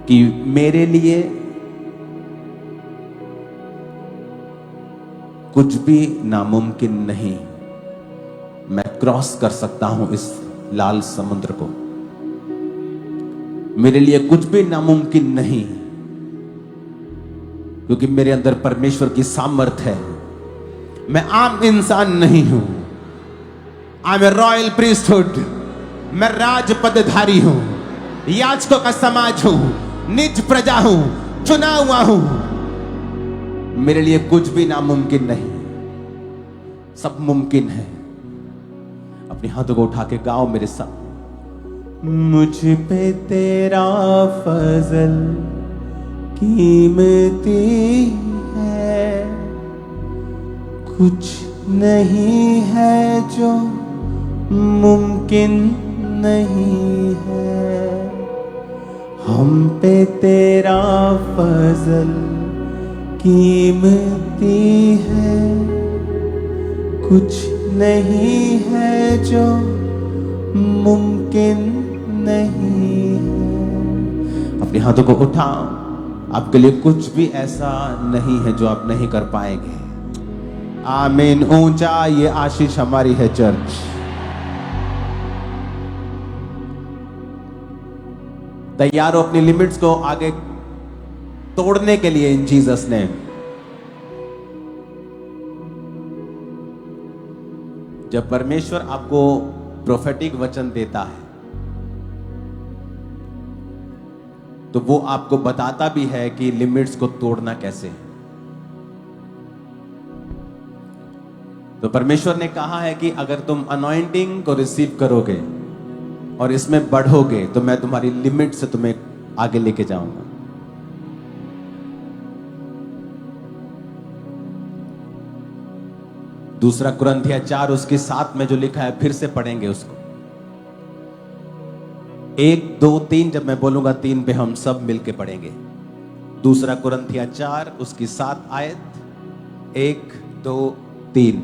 [SPEAKER 1] कि मेरे लिए कुछ भी नामुमकिन नहीं। मैं क्रॉस कर सकता हूं इस लाल समुद्र को। मेरे लिए कुछ भी नामुमकिन नहीं, क्योंकि मेरे अंदर परमेश्वर की सामर्थ्य है। मैं आम इंसान नहीं हूं। I am a royal priesthood. मैं राज पदधारी हूं, याजकों का समाज हूं, निज प्रजा हूं, चुना हुआ हूं। मेरे लिए कुछ भी नामुमकिन नहीं, सब मुमकिन है। अपने हाथों को उठा के गाओ मेरे साथ। मुझ पे तेरा फजल कीमती है, कुछ नहीं है जो मुमकिन नहीं है। हम पे तेरा फजल कीमती है, कुछ नहीं है जो मुमकिन नहीं है। अपने हाथों को उठाओ। आपके लिए कुछ भी ऐसा नहीं है जो आप नहीं कर पाएंगे। आमीन। ऊंचा ये आशीष हमारी है चर्च। तैयार हो अपनी लिमिट्स को आगे तोड़ने के लिए इन जीसस नेम। जब परमेश्वर आपको प्रोफेटिक वचन देता है तो वो आपको बताता भी है कि लिमिट्स को तोड़ना कैसे है। तो परमेश्वर ने कहा है कि अगर तुम अनॉइंटिंग को रिसीव करोगे और इसमें बढ़ोगे तो मैं तुम्हारी लिमिट से तुम्हें आगे लेके जाऊंगा। दूसरा कुरिन्थिया 4 उसके 7 में जो लिखा है, फिर से पढ़ेंगे उसको। 1 2 3 जब मैं बोलूंगा 3 पे हम सब मिलके पढ़ेंगे। दूसरा कुरिन्थिया 4 उसकी 7 आयत। 1 2 3।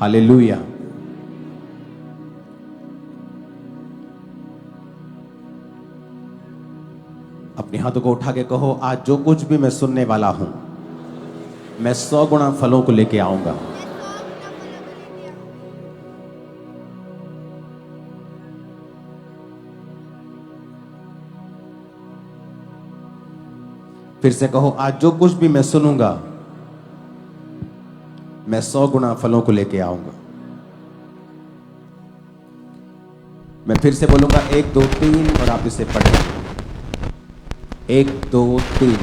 [SPEAKER 1] हालेलुया। अपने हाथों को उठा के कहो, आज जो कुछ भी मैं सुनने वाला हूं, मैं 100 गुना फलों को लेके आऊंगा। फिर से कहो, आज जो कुछ भी मैं सुनूंगा, मैं 100 गुना फलों को लेके आऊंगा। मैं फिर से बोलूंगा 1 2 3 और आप इसे पढ़ें। 1 2 3।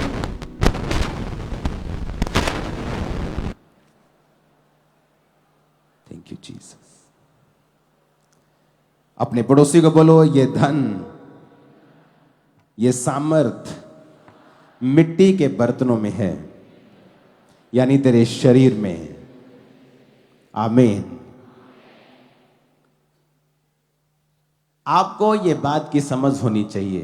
[SPEAKER 1] Thank you Jesus. अपने पड़ोसी को बोलो, ये धन, ये सामर्थ मिट्टी के बर्तनों में है, यानी तेरे शरीर में। आमीन। आपको यह बात की समझ होनी चाहिए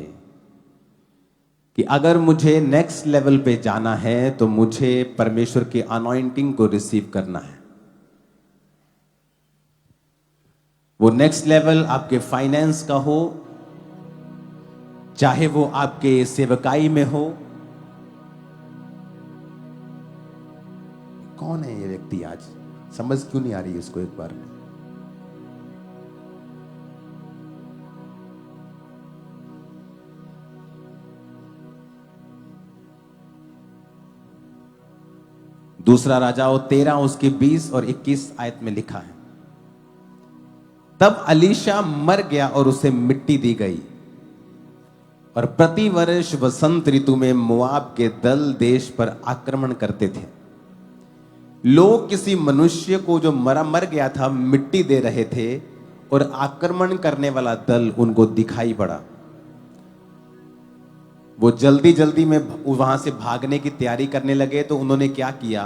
[SPEAKER 1] कि अगर मुझे नेक्स्ट लेवल पे जाना है तो मुझे परमेश्वर की अनॉइंटिंग को रिसीव करना है। वो नेक्स्ट लेवल आपके फाइनेंस का हो, चाहे वो आपके सेवकाई में हो। कौन है ये व्यक्ति? आज समझ क्यों नहीं आ रही इसको? एक बार दूसरा राजाओं 13 उसकी 20 और 21 आयत में लिखा है, तब अलीशा मर गया और उसे मिट्टी दी गई। और प्रति वर्ष वसंत ऋतु में मोआब के दल देश पर आक्रमण करते थे। लोग किसी मनुष्य को जो मर गया था मिट्टी दे रहे थे और आक्रमण करने वाला दल उनको दिखाई पड़ा। वो जल्दी जल्दी में वहां से भागने की तैयारी करने लगे। तो उन्होंने क्या किया,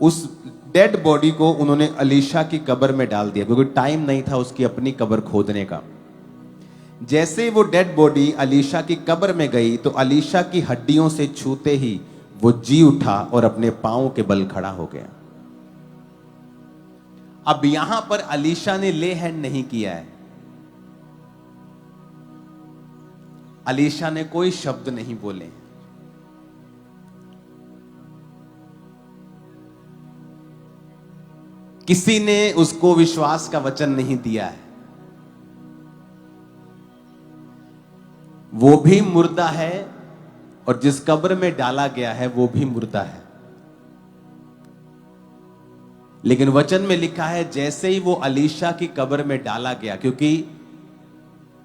[SPEAKER 1] उस डेड बॉडी को उन्होंने अलीशा की कब्र में डाल दिया, क्योंकि टाइम नहीं था उसकी अपनी कब्र खोदने का। जैसे वो डेड बॉडी अलीशा की कब्र में गई तो अलीशा की हड्डियों से छूते ही वो जी उठा और अपने पांव के बल खड़ा हो गया। अब यहां पर अलीशा ने ले हैंड नहीं किया है, अलीशा ने कोई शब्द नहीं बोले। किसी ने उसको विश्वास का वचन नहीं दिया है। वो भी मुर्दा है और जिस कब्र में डाला गया है वो भी मुर्दा है। लेकिन वचन में लिखा है जैसे ही वो अलीशा की कब्र में डाला गया, क्योंकि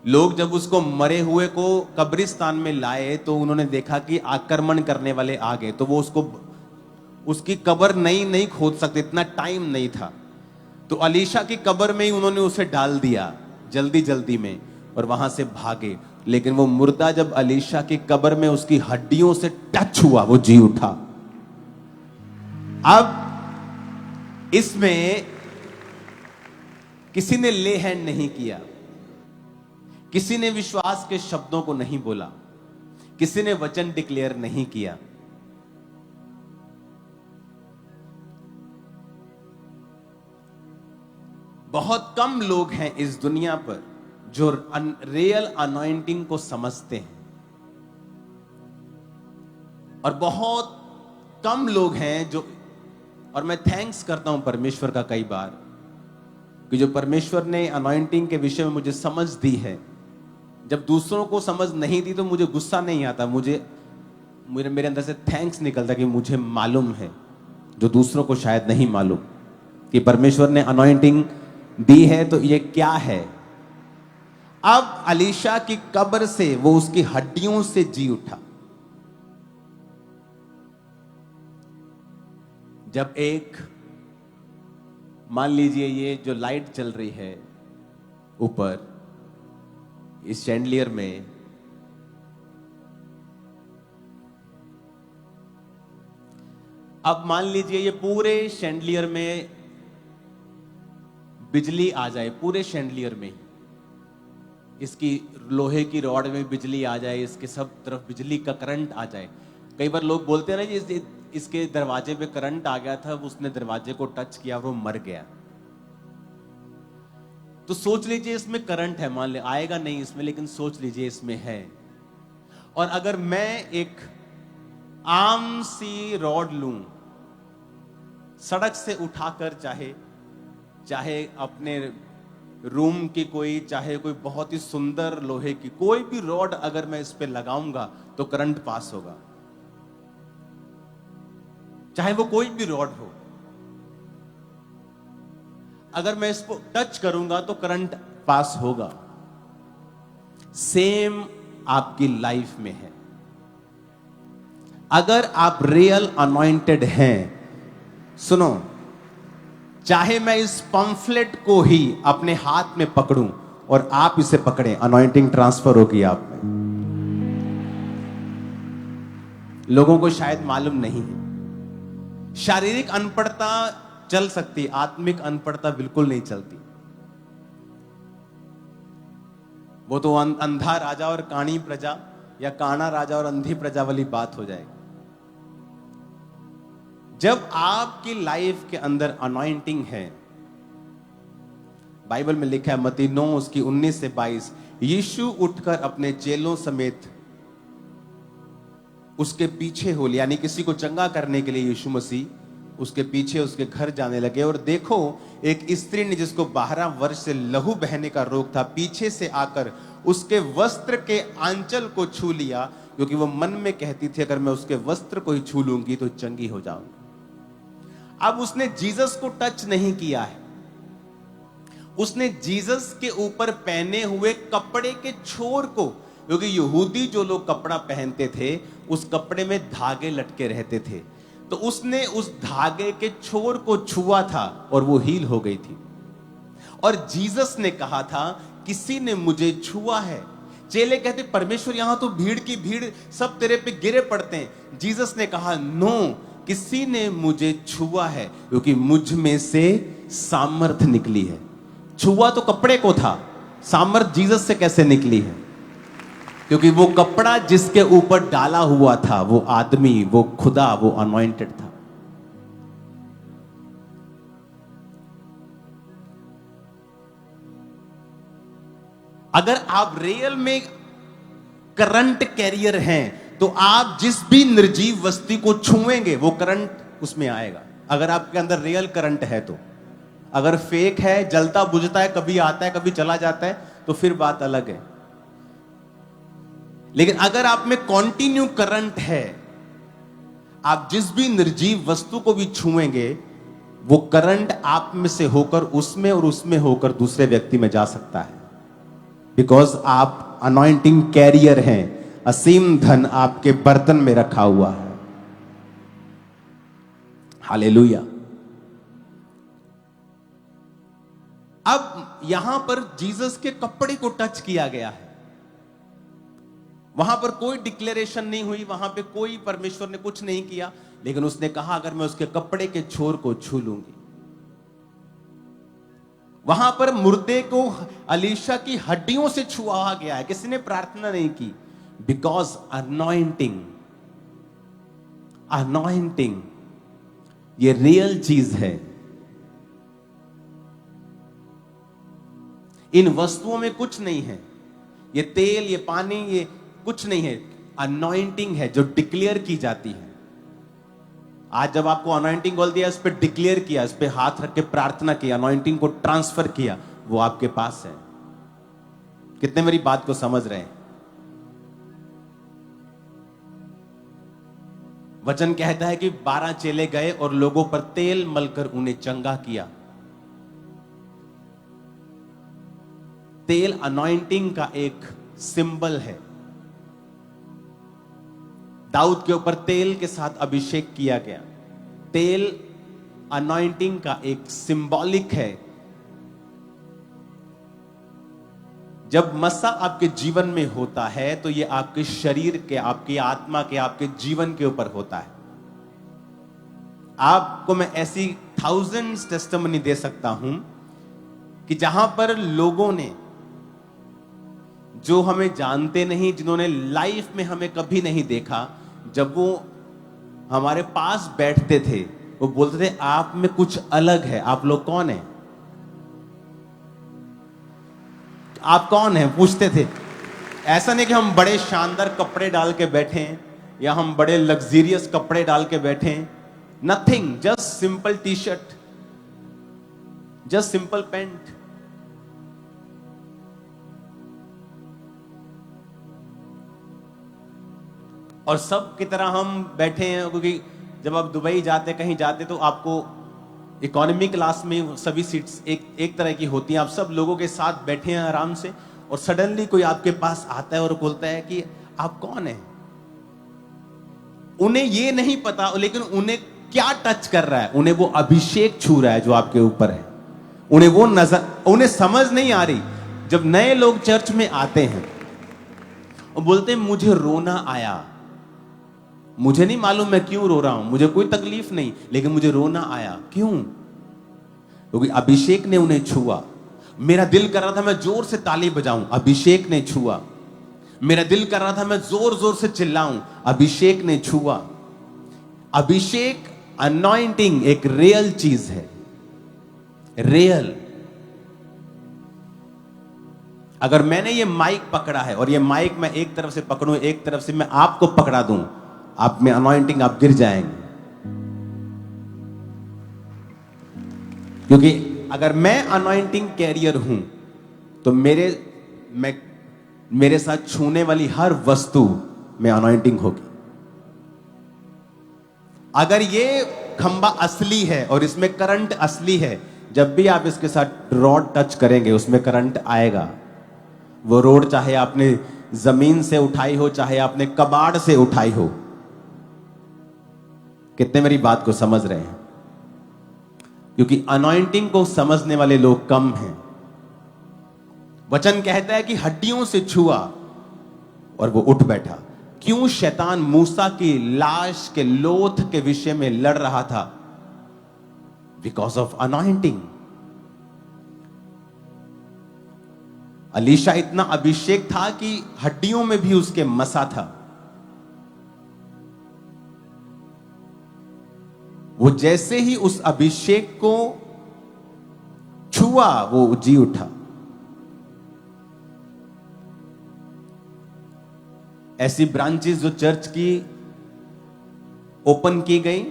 [SPEAKER 1] लोग जब उसको मरे हुए को कब्रिस्तान में लाए तो उन्होंने देखा कि आक्रमण करने वाले आ गए, तो वो उसकी कब्र नहीं खोद सकते, इतना टाइम नहीं था। तो अलीशा की कब्र में ही उन्होंने उसे डाल दिया जल्दी जल्दी में और वहां से भागे। लेकिन वो मुर्दा जब अलीशा की कब्र में उसकी हड्डियों से टच हुआ, वो जी उठा। अब इसमें किसी ने ले हैंड नहीं किया, किसी ने विश्वास के शब्दों को नहीं बोला, किसी ने वचन डिक्लेयर नहीं किया। बहुत कम लोग हैं इस दुनिया पर जो रियल अनॉइंटिंग को समझते हैं, और बहुत कम लोग हैं जो, और मैं थैंक्स करता हूं परमेश्वर का कई बार कि जो परमेश्वर ने अनॉइंटिंग के विषय में मुझे समझ दी है। जब दूसरों को समझ नहीं दी तो मुझे गुस्सा नहीं आता, मेरे अंदर से थैंक्स निकलता कि मुझे मालूम है जो दूसरों को शायद नहीं मालूम कि परमेश्वर ने अनॉइंटिंग दी है तो ये क्या है। अब अलीशा की कब्र से वो उसकी हड्डियों से जी उठा। जब एक, मान लीजिए ये जो लाइट चल रही है ऊपर इस शैंडलियर में, अब मान लीजिए ये पूरे शैंडलियर में बिजली आ जाए, पूरे शैंडलियर में इसकी लोहे की रॉड में बिजली आ जाए, इसके सब तरफ बिजली का करंट आ जाए। कई बार लोग बोलते हैं ना जी इसके दरवाजे पे करंट आ गया था, उसने दरवाजे को टच किया, वो मर गया। तो सोच लीजिए इसमें करंट है, मान ले आएगा नहीं इसमें, लेकिन सोच लीजिए इसमें है। और अगर मैं एक आम सी रॉड लूं, सड़क से उठाकर, चाहे अपने रूम की कोई, चाहे कोई बहुत ही सुंदर लोहे की कोई भी रॉड अगर मैं इस पे लगाऊंगा तो करंट पास होगा, चाहे वो कोई भी रॉड हो। अगर मैं इसको टच करूंगा तो करंट पास होगा। सेम आपकी लाइफ में है। अगर आप रियल अनॉइंटेड हैं, सुनो, चाहे मैं इस पंफलेट को ही अपने हाथ में पकड़ूं और आप इसे पकड़ें, अनॉइंटिंग ट्रांसफर होगी आप में। लोगों को शायद मालूम नहीं है। शारीरिक अनपढ़ता चल सकती, आत्मिक अनपढ़ता बिल्कुल नहीं चलती। वो तो अंधा राजा और काणी प्रजा, या काना राजा और अंधी प्रजा वाली बात हो जाएगी। जब आपकी लाइफ के अंदर अनॉइंटिंग है, बाइबल में लिखा है मत्ती 9 उसकी 19 से 22, यीशु उठकर अपने चेलों समेत उसके पीछे हो लिया, यानी किसी को चंगा करने के लिए यीशु मसीह उसके पीछे उसके घर जाने लगे। और देखो एक स्त्री ने जिसको 12 वर्ष से लहू बहने का रोग था, पीछे से आकर उसके वस्त्र के आंचल को छू लिया, क्योंकि वो मन में कहती थी अगर मैं उसके वस्त्र को ही छू लूंगी तो चंगी हो जाऊंगी। अब उसने जीसस को टच नहीं किया है, उसने जीसस के ऊपर पहने हुए कपड़े के छोर को, क्योंकि यहूदी जो लोग कपड़ा पहनते थे उस कपड़े में धागे लटके रहते थे, तो उसने उस धागे के छोर को छुआ था और वो हील हो गई थी। और जीसस ने कहा था किसी ने मुझे छुआ है। चेले कहते परमेश्वर यहां तो भीड़ की भीड़ सब तेरे पे गिरे पड़ते हैं। जीसस ने कहा नो, किसी ने मुझे छुआ है क्योंकि मुझ में से सामर्थ निकली है। छुआ तो कपड़े को था, सामर्थ जीसस से कैसे निकली है? क्योंकि वो कपड़ा जिसके ऊपर डाला हुआ था, वो आदमी, वो खुदा, वो अनॉइंटेड था। अगर आप रियल में
[SPEAKER 2] करंट कैरियर हैं, तो आप जिस भी निर्जीव वस्तु को छुएंगे वो करंट उसमें आएगा। अगर आपके अंदर रियल करंट है तो। अगर फेक है, जलता बुझता है, कभी आता है कभी चला जाता है, तो फिर बात अलग है। लेकिन अगर आप में कॉन्टिन्यू करंट है, आप जिस भी निर्जीव वस्तु को भी छुएंगे वो करंट आप में से होकर उसमें और उसमें होकर दूसरे व्यक्ति में जा सकता है। बिकॉज आप अनॉइंटिंग कैरियर हैं। असीम धन आपके बर्तन में रखा हुआ है। हालेलुया। अब यहां पर जीसस के कपड़े को टच किया गया है। वहां पर कोई डिक्लेरेशन नहीं हुई, वहां पे कोई परमेश्वर ने कुछ नहीं किया, लेकिन उसने कहा अगर मैं उसके कपड़े के छोर को छू लूंगी। वहां पर मुर्दे को अलीशा की हड्डियों से छुआ गया है, किसी ने प्रार्थना नहीं की। बिकॉज अनॉइंटिंग, अनॉइंटिंग ये रियल चीज है। इन वस्तुओं में कुछ नहीं है, ये तेल, ये पानी, ये कुछ नहीं है। अनॉइंटिंग है जो डिक्लेयर की जाती है। आज जब आपको अनॉइंटिंग ऑयल दिया, इस पे डिक्लेयर किया, इस पे हाथ रख के प्रार्थना की, अनॉइंटिंग को ट्रांसफर किया, वो आपके पास है। कितने मेरी बात को समझ रहे हैं? वचन कहता है कि 12 चेले गए और लोगों पर तेल मलकर उन्हें चंगा किया। तेल अनॉइंटिंग का एक सिंबल है। दाऊद के ऊपर तेल के साथ अभिषेक किया गया। तेल अनॉइंटिंग का एक सिंबॉलिक है। जब मसा आपके जीवन में होता है तो ये आपके शरीर के, आपकी आत्मा के, आपके जीवन के ऊपर होता है। आपको मैं ऐसी थाउजेंड्स टेस्टिमनी दे सकता हूं कि जहां पर लोगों ने, जो हमें जानते नहीं, जिन्होंने लाइफ में हमें कभी नहीं देखा, जब वो हमारे पास बैठते थे वो बोलते थे आप में कुछ अलग है। आप लोग कौन हैं? आप कौन हैं पूछते थे। ऐसा नहीं कि हम बड़े शानदार कपड़े डाल के बैठे हैं या हम बड़े लग्जरियस कपड़े डाल के बैठे हैं। Nothing, just simple T shirt, just simple pant. और सब की तरह हम बैठे हैं, क्योंकि जब आप दुबई जाते, कहीं जाते, तो आपको इकोनॉमी क्लास में सभी सीट्स एक तरह की होती हैं। आप सब लोगों के साथ बैठे हैं आराम से, और सडनली कोई आपके पास आता है और बोलता है कि आप कौन हैं। उन्हें ये नहीं पता, लेकिन उन्हें क्या टच कर रहा है, उन्हें वो अभिषेक छू रहा है जो आपके ऊपर है। उन्हें वो नजर, उन्हें समझ नहीं आ रही। जब नए लोग चर्च में आते हैं और बोलते हैं मुझे रोना आया, मुझे नहीं मालूम मैं क्यों रो रहा हूं, मुझे कोई तकलीफ नहीं, लेकिन मुझे रोना आया। क्यों? क्योंकि अभिषेक ने उन्हें छुआ। मेरा दिल कर रहा था मैं जोर से ताली बजाऊं, अभिषेक ने छुआ। मेरा दिल कर रहा था मैं जोर जोर से चिल्लाऊं, अभिषेक ने छुआ। अभिषेक, अनॉइंटिंग एक रियल चीज है, रियल। अगर मैंने ये माइक पकड़ा है और ये माइक मैं एक तरफ से पकड़ूं, एक तरफ से मैं आपको पकड़ा दूं, आप में अनॉइंटिंग, आप गिर जाएंगे। क्योंकि अगर मैं अनॉइंटिंग कैरियर हूं तो मेरे साथ छूने वाली हर वस्तु में अनॉइंटिंग होगी। अगर ये खंबा असली है और इसमें करंट असली है, जब भी आप इसके साथ रॉड टच करेंगे उसमें करंट आएगा। वो रोड चाहे आपने जमीन से उठाई हो, चाहे आपने कबाड़ से उठाई हो। कितने मेरी बात को समझ रहे हैं? क्योंकि अनॉइंटिंग को समझने वाले लोग कम हैं। वचन कहता है कि हड्डियों से छुआ और वो उठ बैठा। क्यों शैतान मूसा की लाश के लोथ के विषय में लड़ रहा था? Because of anointing. अलीशा इतना अभिषेक था कि हड्डियों में भी उसके मसा था। वो जैसे ही उस अभिषेक को छुआ वो जी उठा।
[SPEAKER 1] ऐसी ब्रांचेस जो चर्च की ओपन की गई,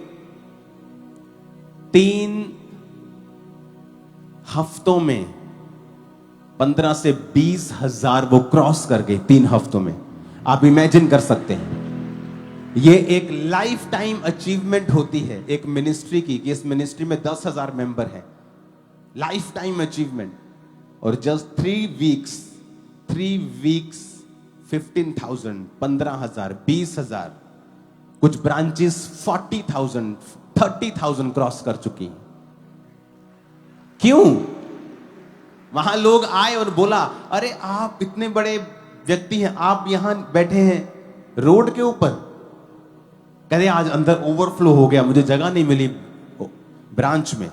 [SPEAKER 1] 3 हफ्तों में 15 से 20 हजार वो क्रॉस कर गए 3 हफ्तों में। आप इमेजिन कर सकते हैं, ये एक लाइफ टाइम अचीवमेंट होती है एक मिनिस्ट्री की, कि इस मिनिस्ट्री में 10,000 मेंबर हैं, लाइफ टाइम अचीवमेंट। और जस्ट 3 वीक्स 15,000, 15,000, 20,000, कुछ ब्रांचेस 40,000, 30,000 क्रॉस कर चुकी हैं। क्यों? वहां लोग आए और बोला, अरे आप इतने बड़े व्यक्ति हैं, आप यहां बैठे हैं रोड के ऊपर। कहते आज अंदर ओवरफ्लो हो गया, मुझे जगह नहीं मिली ब्रांच में।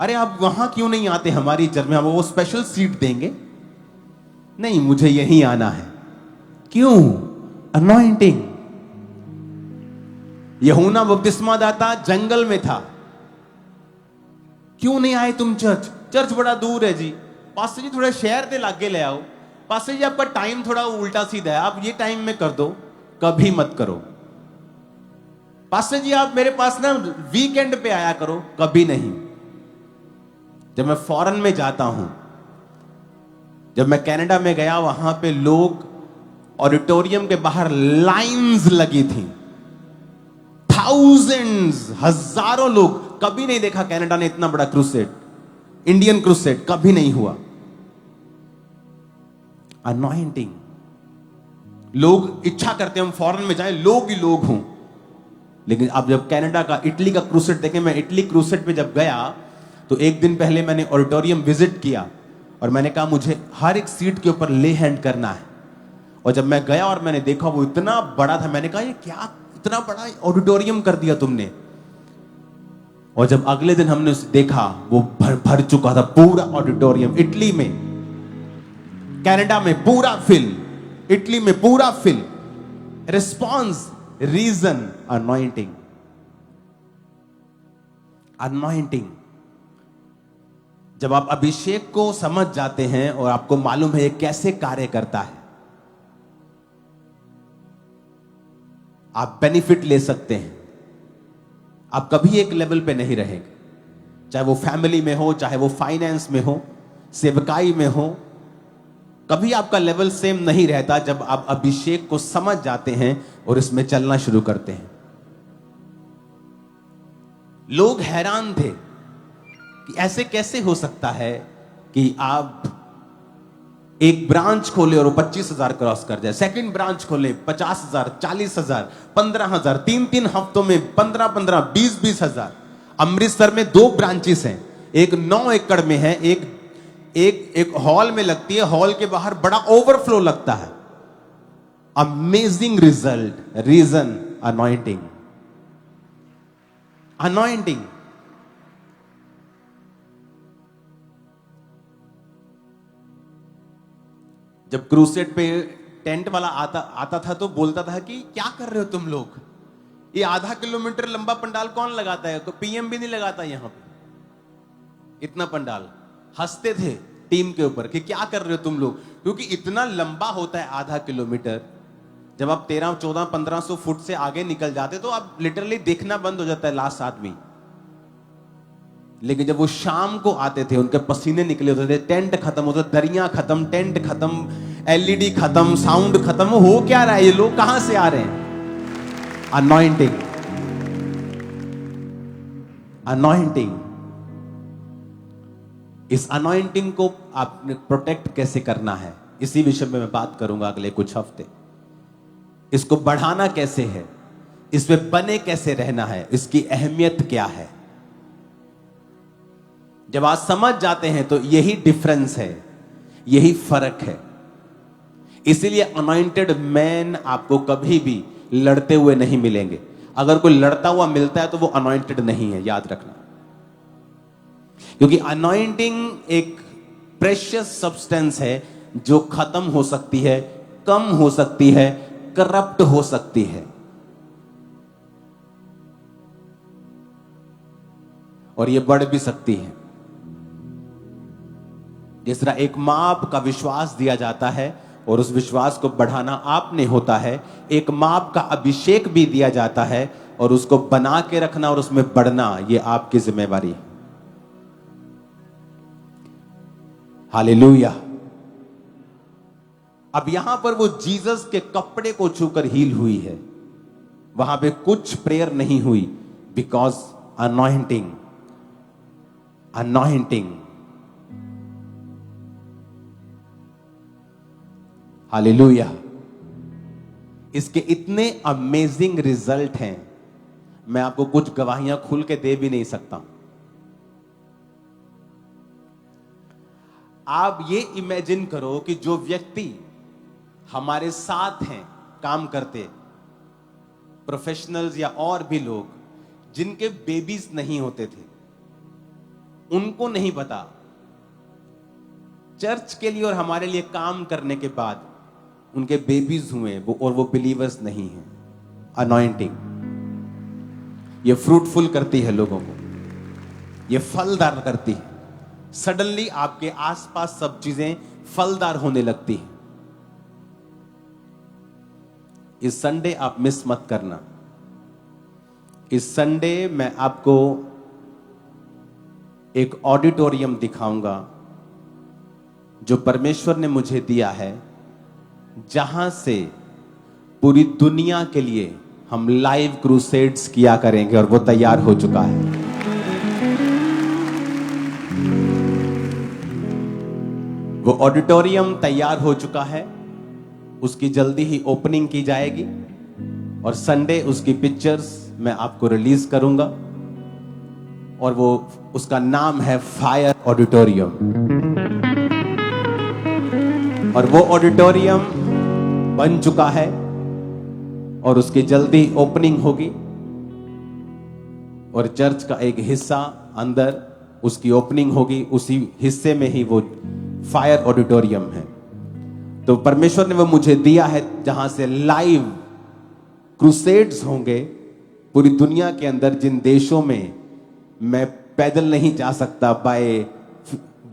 [SPEAKER 1] अरे आप वहां क्यों नहीं आते हमारी चर्च में, हम वो स्पेशल सीट देंगे। नहीं, मुझे यहीं आना है। क्यों? अनॉइंटिंग। यूहन्ना बपतिस्मादाता जंगल में था, क्यों नहीं आए तुम चर्च? चर्च बड़ा दूर है जी। पास्टर जी थोड़ा शहर के लागे ले आओ। पास्टर जी आपका टाइम थोड़ा उल्टा सीधा है, आप ये टाइम में कर दो। कभी मत करो। पास्टर जी आप मेरे पास ना वीकेंड पे आया करो। कभी नहीं। जब मैं फॉरेन में जाता हूं, जब मैं कनाडा में गया, वहां पे लोग ऑडिटोरियम के बाहर लाइंस लगी थी, थाउजेंड्स, हजारों लोग। कभी नहीं देखा कनाडा ने इतना बड़ा क्रूसेड, इंडियन क्रूसेड कभी नहीं हुआ। अनॉइंटिंग। लोग इच्छा करते हैं हम फॉरेन में जाएं, लोग ही लोग हों। लेकिन अब जब कनाडा का, इटली का क्रूसेड देखें, मैं इटली क्रूसेड पे जब गया तो एक दिन पहले मैंने ऑडिटोरियम विजिट किया और मैंने कहा मुझे हर एक सीट के ऊपर ले हैंड करना है। और जब मैं गया और मैंने देखा वो इतना बड़ा था, मैंने कहा ये क्या इतना बड़ा ऑडिटोरियम कर दिया तुमने। और जब अगले दिन हमने उसे देखा, वो भर चुका था पूरा ऑडिटोरियम। इटली में, कनाडा में पूरा फिल, इटली में पूरा fill. Response, reason, anointing. Anointing. जब आप अभिषेक को समझ जाते हैं और आपको मालूम है ये कैसे कार्य करता है, आप बेनिफिट ले सकते हैं। आप कभी एक लेवल पे नहीं रहेंगे, चाहे वो फैमिली में हो, चाहे वो फाइनेंस में हो, सेवकाई में हो। कभी आपका लेवल सेम नहीं रहता जब आप अभिषेक को समझ जाते हैं और इसमें चलना शुरू करते हैं। लोग हैरान थे कि ऐसे कैसे हो सकता है कि आप एक ब्रांच खोले और वो 25,000 क्रॉस कर जाए, सेकंड ब्रांच खोले 50,000, 40,000, 15,000, 3 हफ्तों में 15,15, 20,000। अमृतसर में 2 ब्रांचेस हैं, एक 9 एकड़ में है, एक हॉल में लगती है, हॉल के बाहर बड़ा ओवरफ्लो लगता है। Amazing result. Reason, anointing. Anointing. जब क्रूसेड पे टेंट वाला आता था तो बोलता था कि क्या कर रहे हो तुम लोग, ये आधा किलोमीटर लंबा पंडाल कौन लगाता है? तो पीएम भी नहीं लगाता यहां पे इतना पंडाल। हंसते थे टीम के ऊपर कि क्या कर रहे हो तुम लोग, क्योंकि इतना लंबा होता है आधा किलोमीटर। जब आप 13, 14, 1500 फुट से आगे निकल जाते तो आप लिटरली देखना बंद हो जाता है लास्ट आदमी। लेकिन जब वो शाम को आते थे, उनके पसीने निकले होते थे, टेंट खत्म होता, दरियां खत्म, टेंट खत्म, एलईडी खत्म, साउंड खत्म, हो क्या रहा है, ये लोग कहां से आ रहे हैं? अनॉइंटिंग। अनॉइंटिंग। इस अनॉइंटिंग को आपने प्रोटेक्ट कैसे करना है, इसी विषय में मैं बात करूंगा अगले कुछ हफ्ते। इसको बढ़ाना कैसे है, इसमें बने कैसे रहना है, इसकी अहमियत क्या है। जब आप समझ जाते हैं तो यही डिफरेंस है, यही फर्क है। इसीलिए अनॉइंटेड मैन आपको कभी भी लड़ते हुए नहीं मिलेंगे। अगर कोई लड़ता हुआ मिलता है तो वो अनॉइंटेड नहीं है, याद रखना। क्योंकि अनॉइंटिंग एक प्रेशियस सब्सटेंस है जो खत्म हो सकती है, कम हो सकती है, करप्ट हो सकती है, और ये बढ़ भी सकती है। जिस तरह एक माप का विश्वास दिया जाता है, और उस विश्वास को बढ़ाना आपने होता है। एक माप का अभिषेक भी दिया जाता है और उसको बना के रखना और उसमें बढ़ना, ये आपकी जिम्मेवारी है। हालेलुया। अब यहां पर वो जीसस के कपड़े को छूकर हील हुई है, वहां पे कुछ प्रेयर नहीं हुई, बिकॉज अनॉइंटिंग, अनॉइंटिंग। हालेलुया। इसके इतने अमेजिंग रिजल्ट हैं, मैं आपको कुछ गवाहियां खुल के दे भी नहीं सकता। आप ये इमेजिन करो कि जो व्यक्ति हमारे साथ हैं, काम करते प्रोफेशनल्स या और भी लोग जिनके बेबीज नहीं होते थे, उनको नहीं पता चर्च के लिए और हमारे लिए काम करने के बाद उनके बेबीज हुए वो, और वो बिलीवर्स नहीं हैं। अनॉइंटिंग ये फ्रूटफुल करती है लोगों को, ये फलदार करती है। सडनली आपके आसपास सब चीजें फलदार होने लगती हैं। इस संडे आप मिस मत करना। इस संडे मैं आपको एक ऑडिटोरियम दिखाऊंगा जो परमेश्वर ने मुझे दिया है, जहां से पूरी दुनिया के लिए हम लाइव क्रूसेड्स किया करेंगे, और वो तैयार हो चुका है। वो ऑडिटोरियम तैयार हो चुका है, उसकी जल्दी ही ओपनिंग की जाएगी और संडे उसकी पिक्चर्स मैं आपको रिलीज करूंगा, और वो उसका नाम है फायर ऑडिटोरियम। और वो ऑडिटोरियम बन चुका है और उसकी जल्दी ओपनिंग होगी, और चर्च का एक हिस्सा अंदर उसकी ओपनिंग होगी, उसी हिस्से में ही वो फायर ऑडिटोरियम है। तो परमेश्वर ने वो मुझे दिया है जहां से लाइव क्रूसेड्स होंगे पूरी दुनिया के अंदर। जिन देशों में मैं पैदल नहीं जा सकता, बाय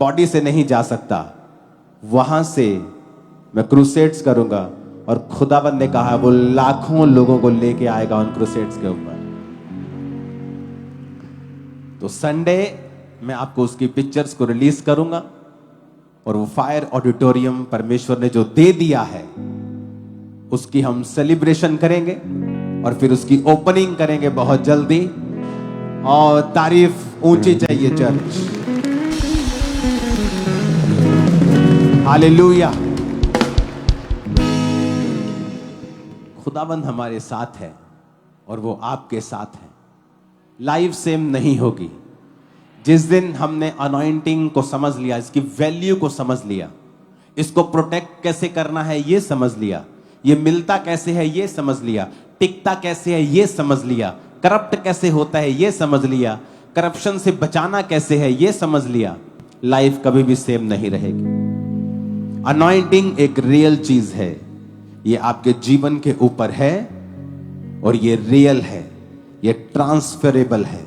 [SPEAKER 1] बॉडी से नहीं जा सकता, वहां से मैं क्रूसेड्स करूंगा, और खुदावंद ने कहा वो लाखों लोगों को लेके आएगा उन क्रूसेड्स के ऊपर। तो संडे मैं आपको उसकी पिक्चर्स को रिलीज करूंगा, और वो फायर ऑडिटोरियम परमेश्वर ने जो दे दिया है उसकी हम सेलिब्रेशन करेंगे, और फिर उसकी ओपनिंग करेंगे बहुत जल्दी। और तारीफ ऊंची चाहिए चर्च। हालेलुया। खुदाबंद हमारे साथ है और वो आपके साथ है। लाइफ सेम नहीं होगी। जिस दिन हमने अनॉइंटिंग को समझ लिया, इसकी वैल्यू को समझ लिया, इसको प्रोटेक्ट कैसे करना है ये समझ लिया, ये मिलता कैसे है ये समझ लिया, टिकता कैसे है ये समझ लिया, करप्ट कैसे होता है ये समझ लिया, करप्शन से बचाना कैसे है ये समझ लिया, लाइफ कभी भी सेम नहीं रहेगी। अनॉइंटिंग एक रियल चीज है, ये आपके जीवन के ऊपर है, और ये रियल है, ये ट्रांसफरेबल है।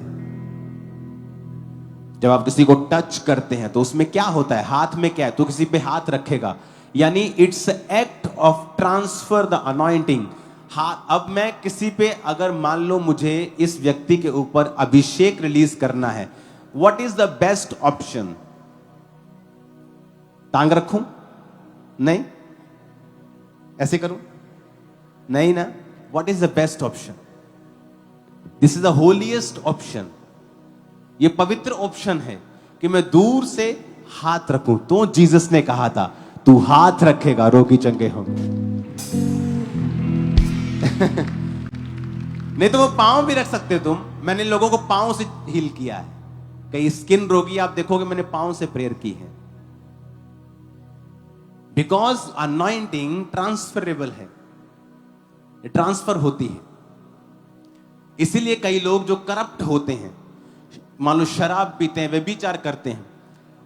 [SPEAKER 1] जब आप किसी को टच करते हैं तो उसमें क्या होता है, हाथ में क्या है, तो किसी पे हाथ रखेगा, यानी it's act of transfer the anointing. हाथ, अब मैं किसी पे अगर मान लो मुझे इस व्यक्ति के ऊपर अभिषेक रिलीज करना है, what is the best option? टांग रखूं? नहीं। ऐसे करूं? नहीं ना। What is the best option? This is the holiest option. ये पवित्र ऑप्शन है कि मैं दूर से हाथ रखूं। तो जीसस ने कहा था तू हाथ रखेगा रोगी चंगे होंगे। नहीं तो वो पांव भी रख सकते तुम। मैंने लोगों को पांव से हील किया है। कई स्किन रोगी आप देखोगे मैंने पांव से प्रेयर की है, बिकॉज अनॉइंटिंग ट्रांसफरेबल है, ट्रांसफर होती है। इसीलिए कई लोग जो करप्ट होते हैं, मान लो शराब पीते हैं, व्यभिचार करते हैं,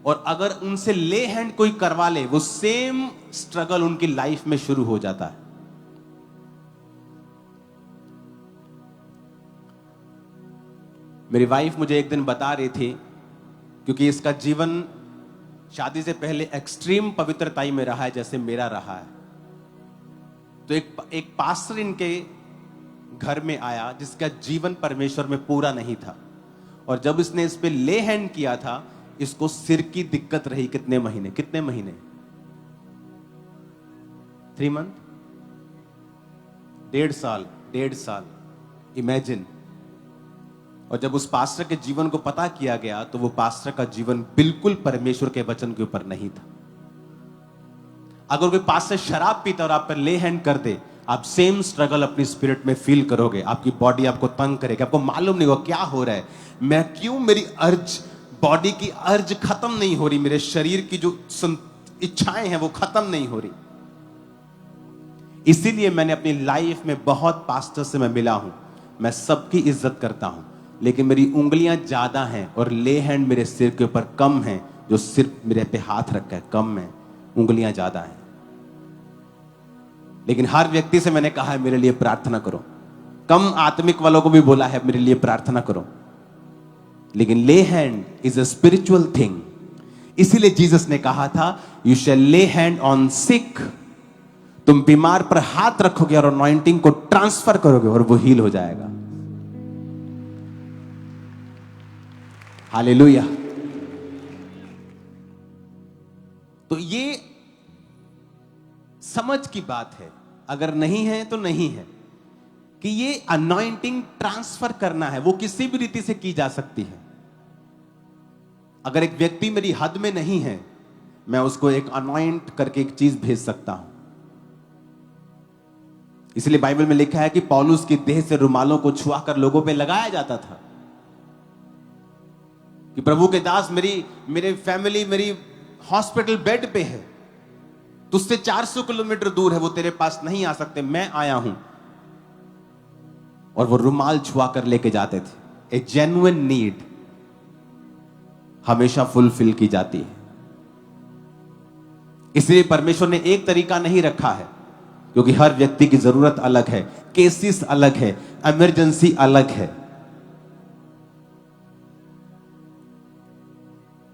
[SPEAKER 1] और अगर उनसे ले हैंड कोई करवा ले, वो सेम स्ट्रगल उनकी लाइफ में शुरू हो जाता है। मेरी वाइफ मुझे एक दिन बता रही थी, क्योंकि इसका जीवन शादी से पहले एक्सट्रीम पवित्रताई में रहा है, जैसे मेरा रहा है, तो एक पास्टर इनके घर में आया जिसका जीवन परमेश्वर में पूरा नहीं था, और जब इसने इस पे ले हैंड किया था, इसको सिर की दिक्कत रही कितने महीने 3 मंथ, 1.5 साल इमेजिन। और जब उस पास्टर के जीवन को पता किया गया तो वो पास्टर का जीवन बिल्कुल परमेश्वर के वचन के ऊपर नहीं था। अगर कोई पास्टर शराब पीता और आप पर ले हैंड कर दे, आप सेम स्ट्रगल अपनी स्पिरिट में फील करोगे। आपकी बॉडी आपको तंग करेगी, आपको मालूम नहीं होगा क्या हो रहा है, मैं क्यों, मेरी अर्ज, बॉडी की अर्ज खत्म नहीं हो रही, मेरे शरीर की जो इच्छाएं हैं वो खत्म नहीं हो रही। इसीलिए मैंने अपनी लाइफ में बहुत पास्टर से मैं मिला हूं, मैं सबकी इज्जत करता हूं, लेकिन मेरी उंगलियां ज्यादा हैं और ले हैंड मेरे सिर के ऊपर कम है। जो सिर मेरे पे हाथ रखा है कम है, उंगलियां ज्यादा हैं। लेकिन हर व्यक्ति से मैंने कहा है मेरे लिए प्रार्थना करो, कम आत्मिक वालों को भी बोला है मेरे लिए प्रार्थना करो। लेकिन ले hand is a spiritual thing. इसीलिए जीसस ने कहा था यू शैल ले हैंड ऑन सिक। तुम बीमार पर हाथ रखोगे और अनॉइंटिंग को ट्रांसफर करोगे और वो हील हो जाएगा। हालेलुया। तो ये समझ की बात है, अगर नहीं है तो नहीं है, कि ये अनॉइंटिंग ट्रांसफर करना है, वो किसी भी रीति से की जा सकती है। अगर एक व्यक्ति मेरी हद में नहीं है, मैं उसको एक अनॉइंट करके एक चीज भेज सकता हूं। इसलिए बाइबल में लिखा है कि पौलुस की देह से रुमालों को छुआकर लोगों पे लगाया जाता था कि प्रभु के दास, मेरी फैमिली मेरी हॉस्पिटल बेड पे है, तुझसे 400 किलोमीटर दूर है, वो तेरे पास नहीं आ सकते, मैं आया हूं। और वो रुमाल छुआ कर लेके जाते थे। ए जेन्युइन नीड हमेशा फुलफिल की जाती है। इसलिए परमेश्वर ने एक तरीका नहीं रखा है, क्योंकि हर व्यक्ति की जरूरत अलग है, केसेस अलग है, इमरजेंसी अलग है।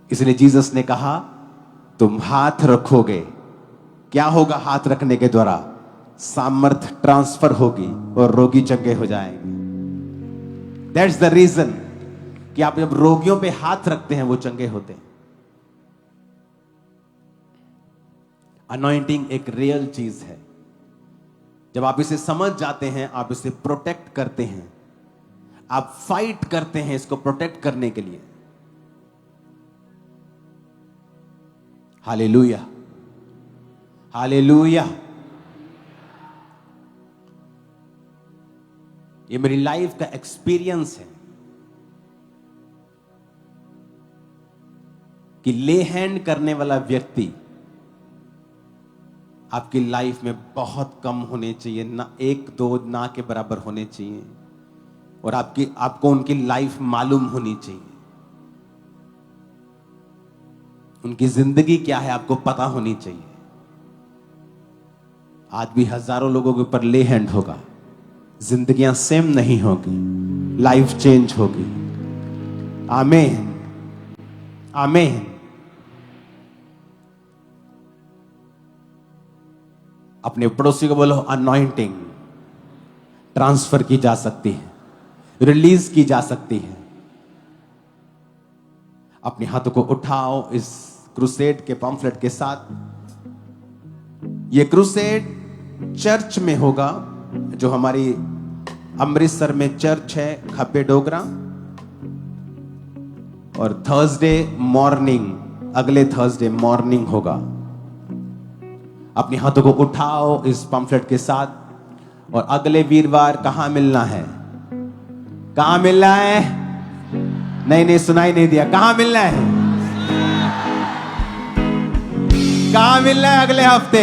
[SPEAKER 1] इसलिए जीसस ने कहा तुम हाथ रखोगे, क्या होगा हाथ रखने के द्वारा? सामर्थ ट्रांसफर होगी और रोगी चंगे हो जाएंगे। दैट्स द रीजन कि आप जब रोगियों पे हाथ रखते हैं वो चंगे होते हैं। अनॉइंटिंग एक रियल चीज है। जब आप इसे समझ जाते हैं, आप इसे प्रोटेक्ट करते हैं, आप फाइट करते हैं इसको प्रोटेक्ट करने के लिए। Hallelujah, hallelujah. ये मेरी लाइफ का एक्सपीरियंस है कि ले हैंड करने वाला व्यक्ति आपकी लाइफ में बहुत कम होने चाहिए, ना 1-2 ना के बराबर होने चाहिए, और आपको उनकी लाइफ मालूम होनी चाहिए। उनकी जिंदगी क्या है आपको पता होनी चाहिए। आज भी हजारों लोगों के ऊपर ले हैंड होगा, जिंदगियां सेम नहीं होगी, लाइफ चेंज होगी। आमीन, आमीन। अपने पड़ोसी को बोलो अनॉइंटिंग ट्रांसफर की जा सकती है, रिलीज की जा सकती है। अपने हाथों को उठाओ इस क्रूसेड के पम्फलेट के साथ। यह क्रूसेड चर्च में होगा, जो हमारी अमृतसर में चर्च है, खप्पे डोगरा, और थर्सडे मॉर्निंग, अगले थर्सडे मॉर्निंग होगा। अपने हाथों को उठाओ इस पम्फलेट के साथ। और अगले वीरवार कहां मिलना है? कहां मिलना है? नहीं, सुनाई नहीं दिया। कहां मिलना है? कहां मिलना है अगले हफ्ते?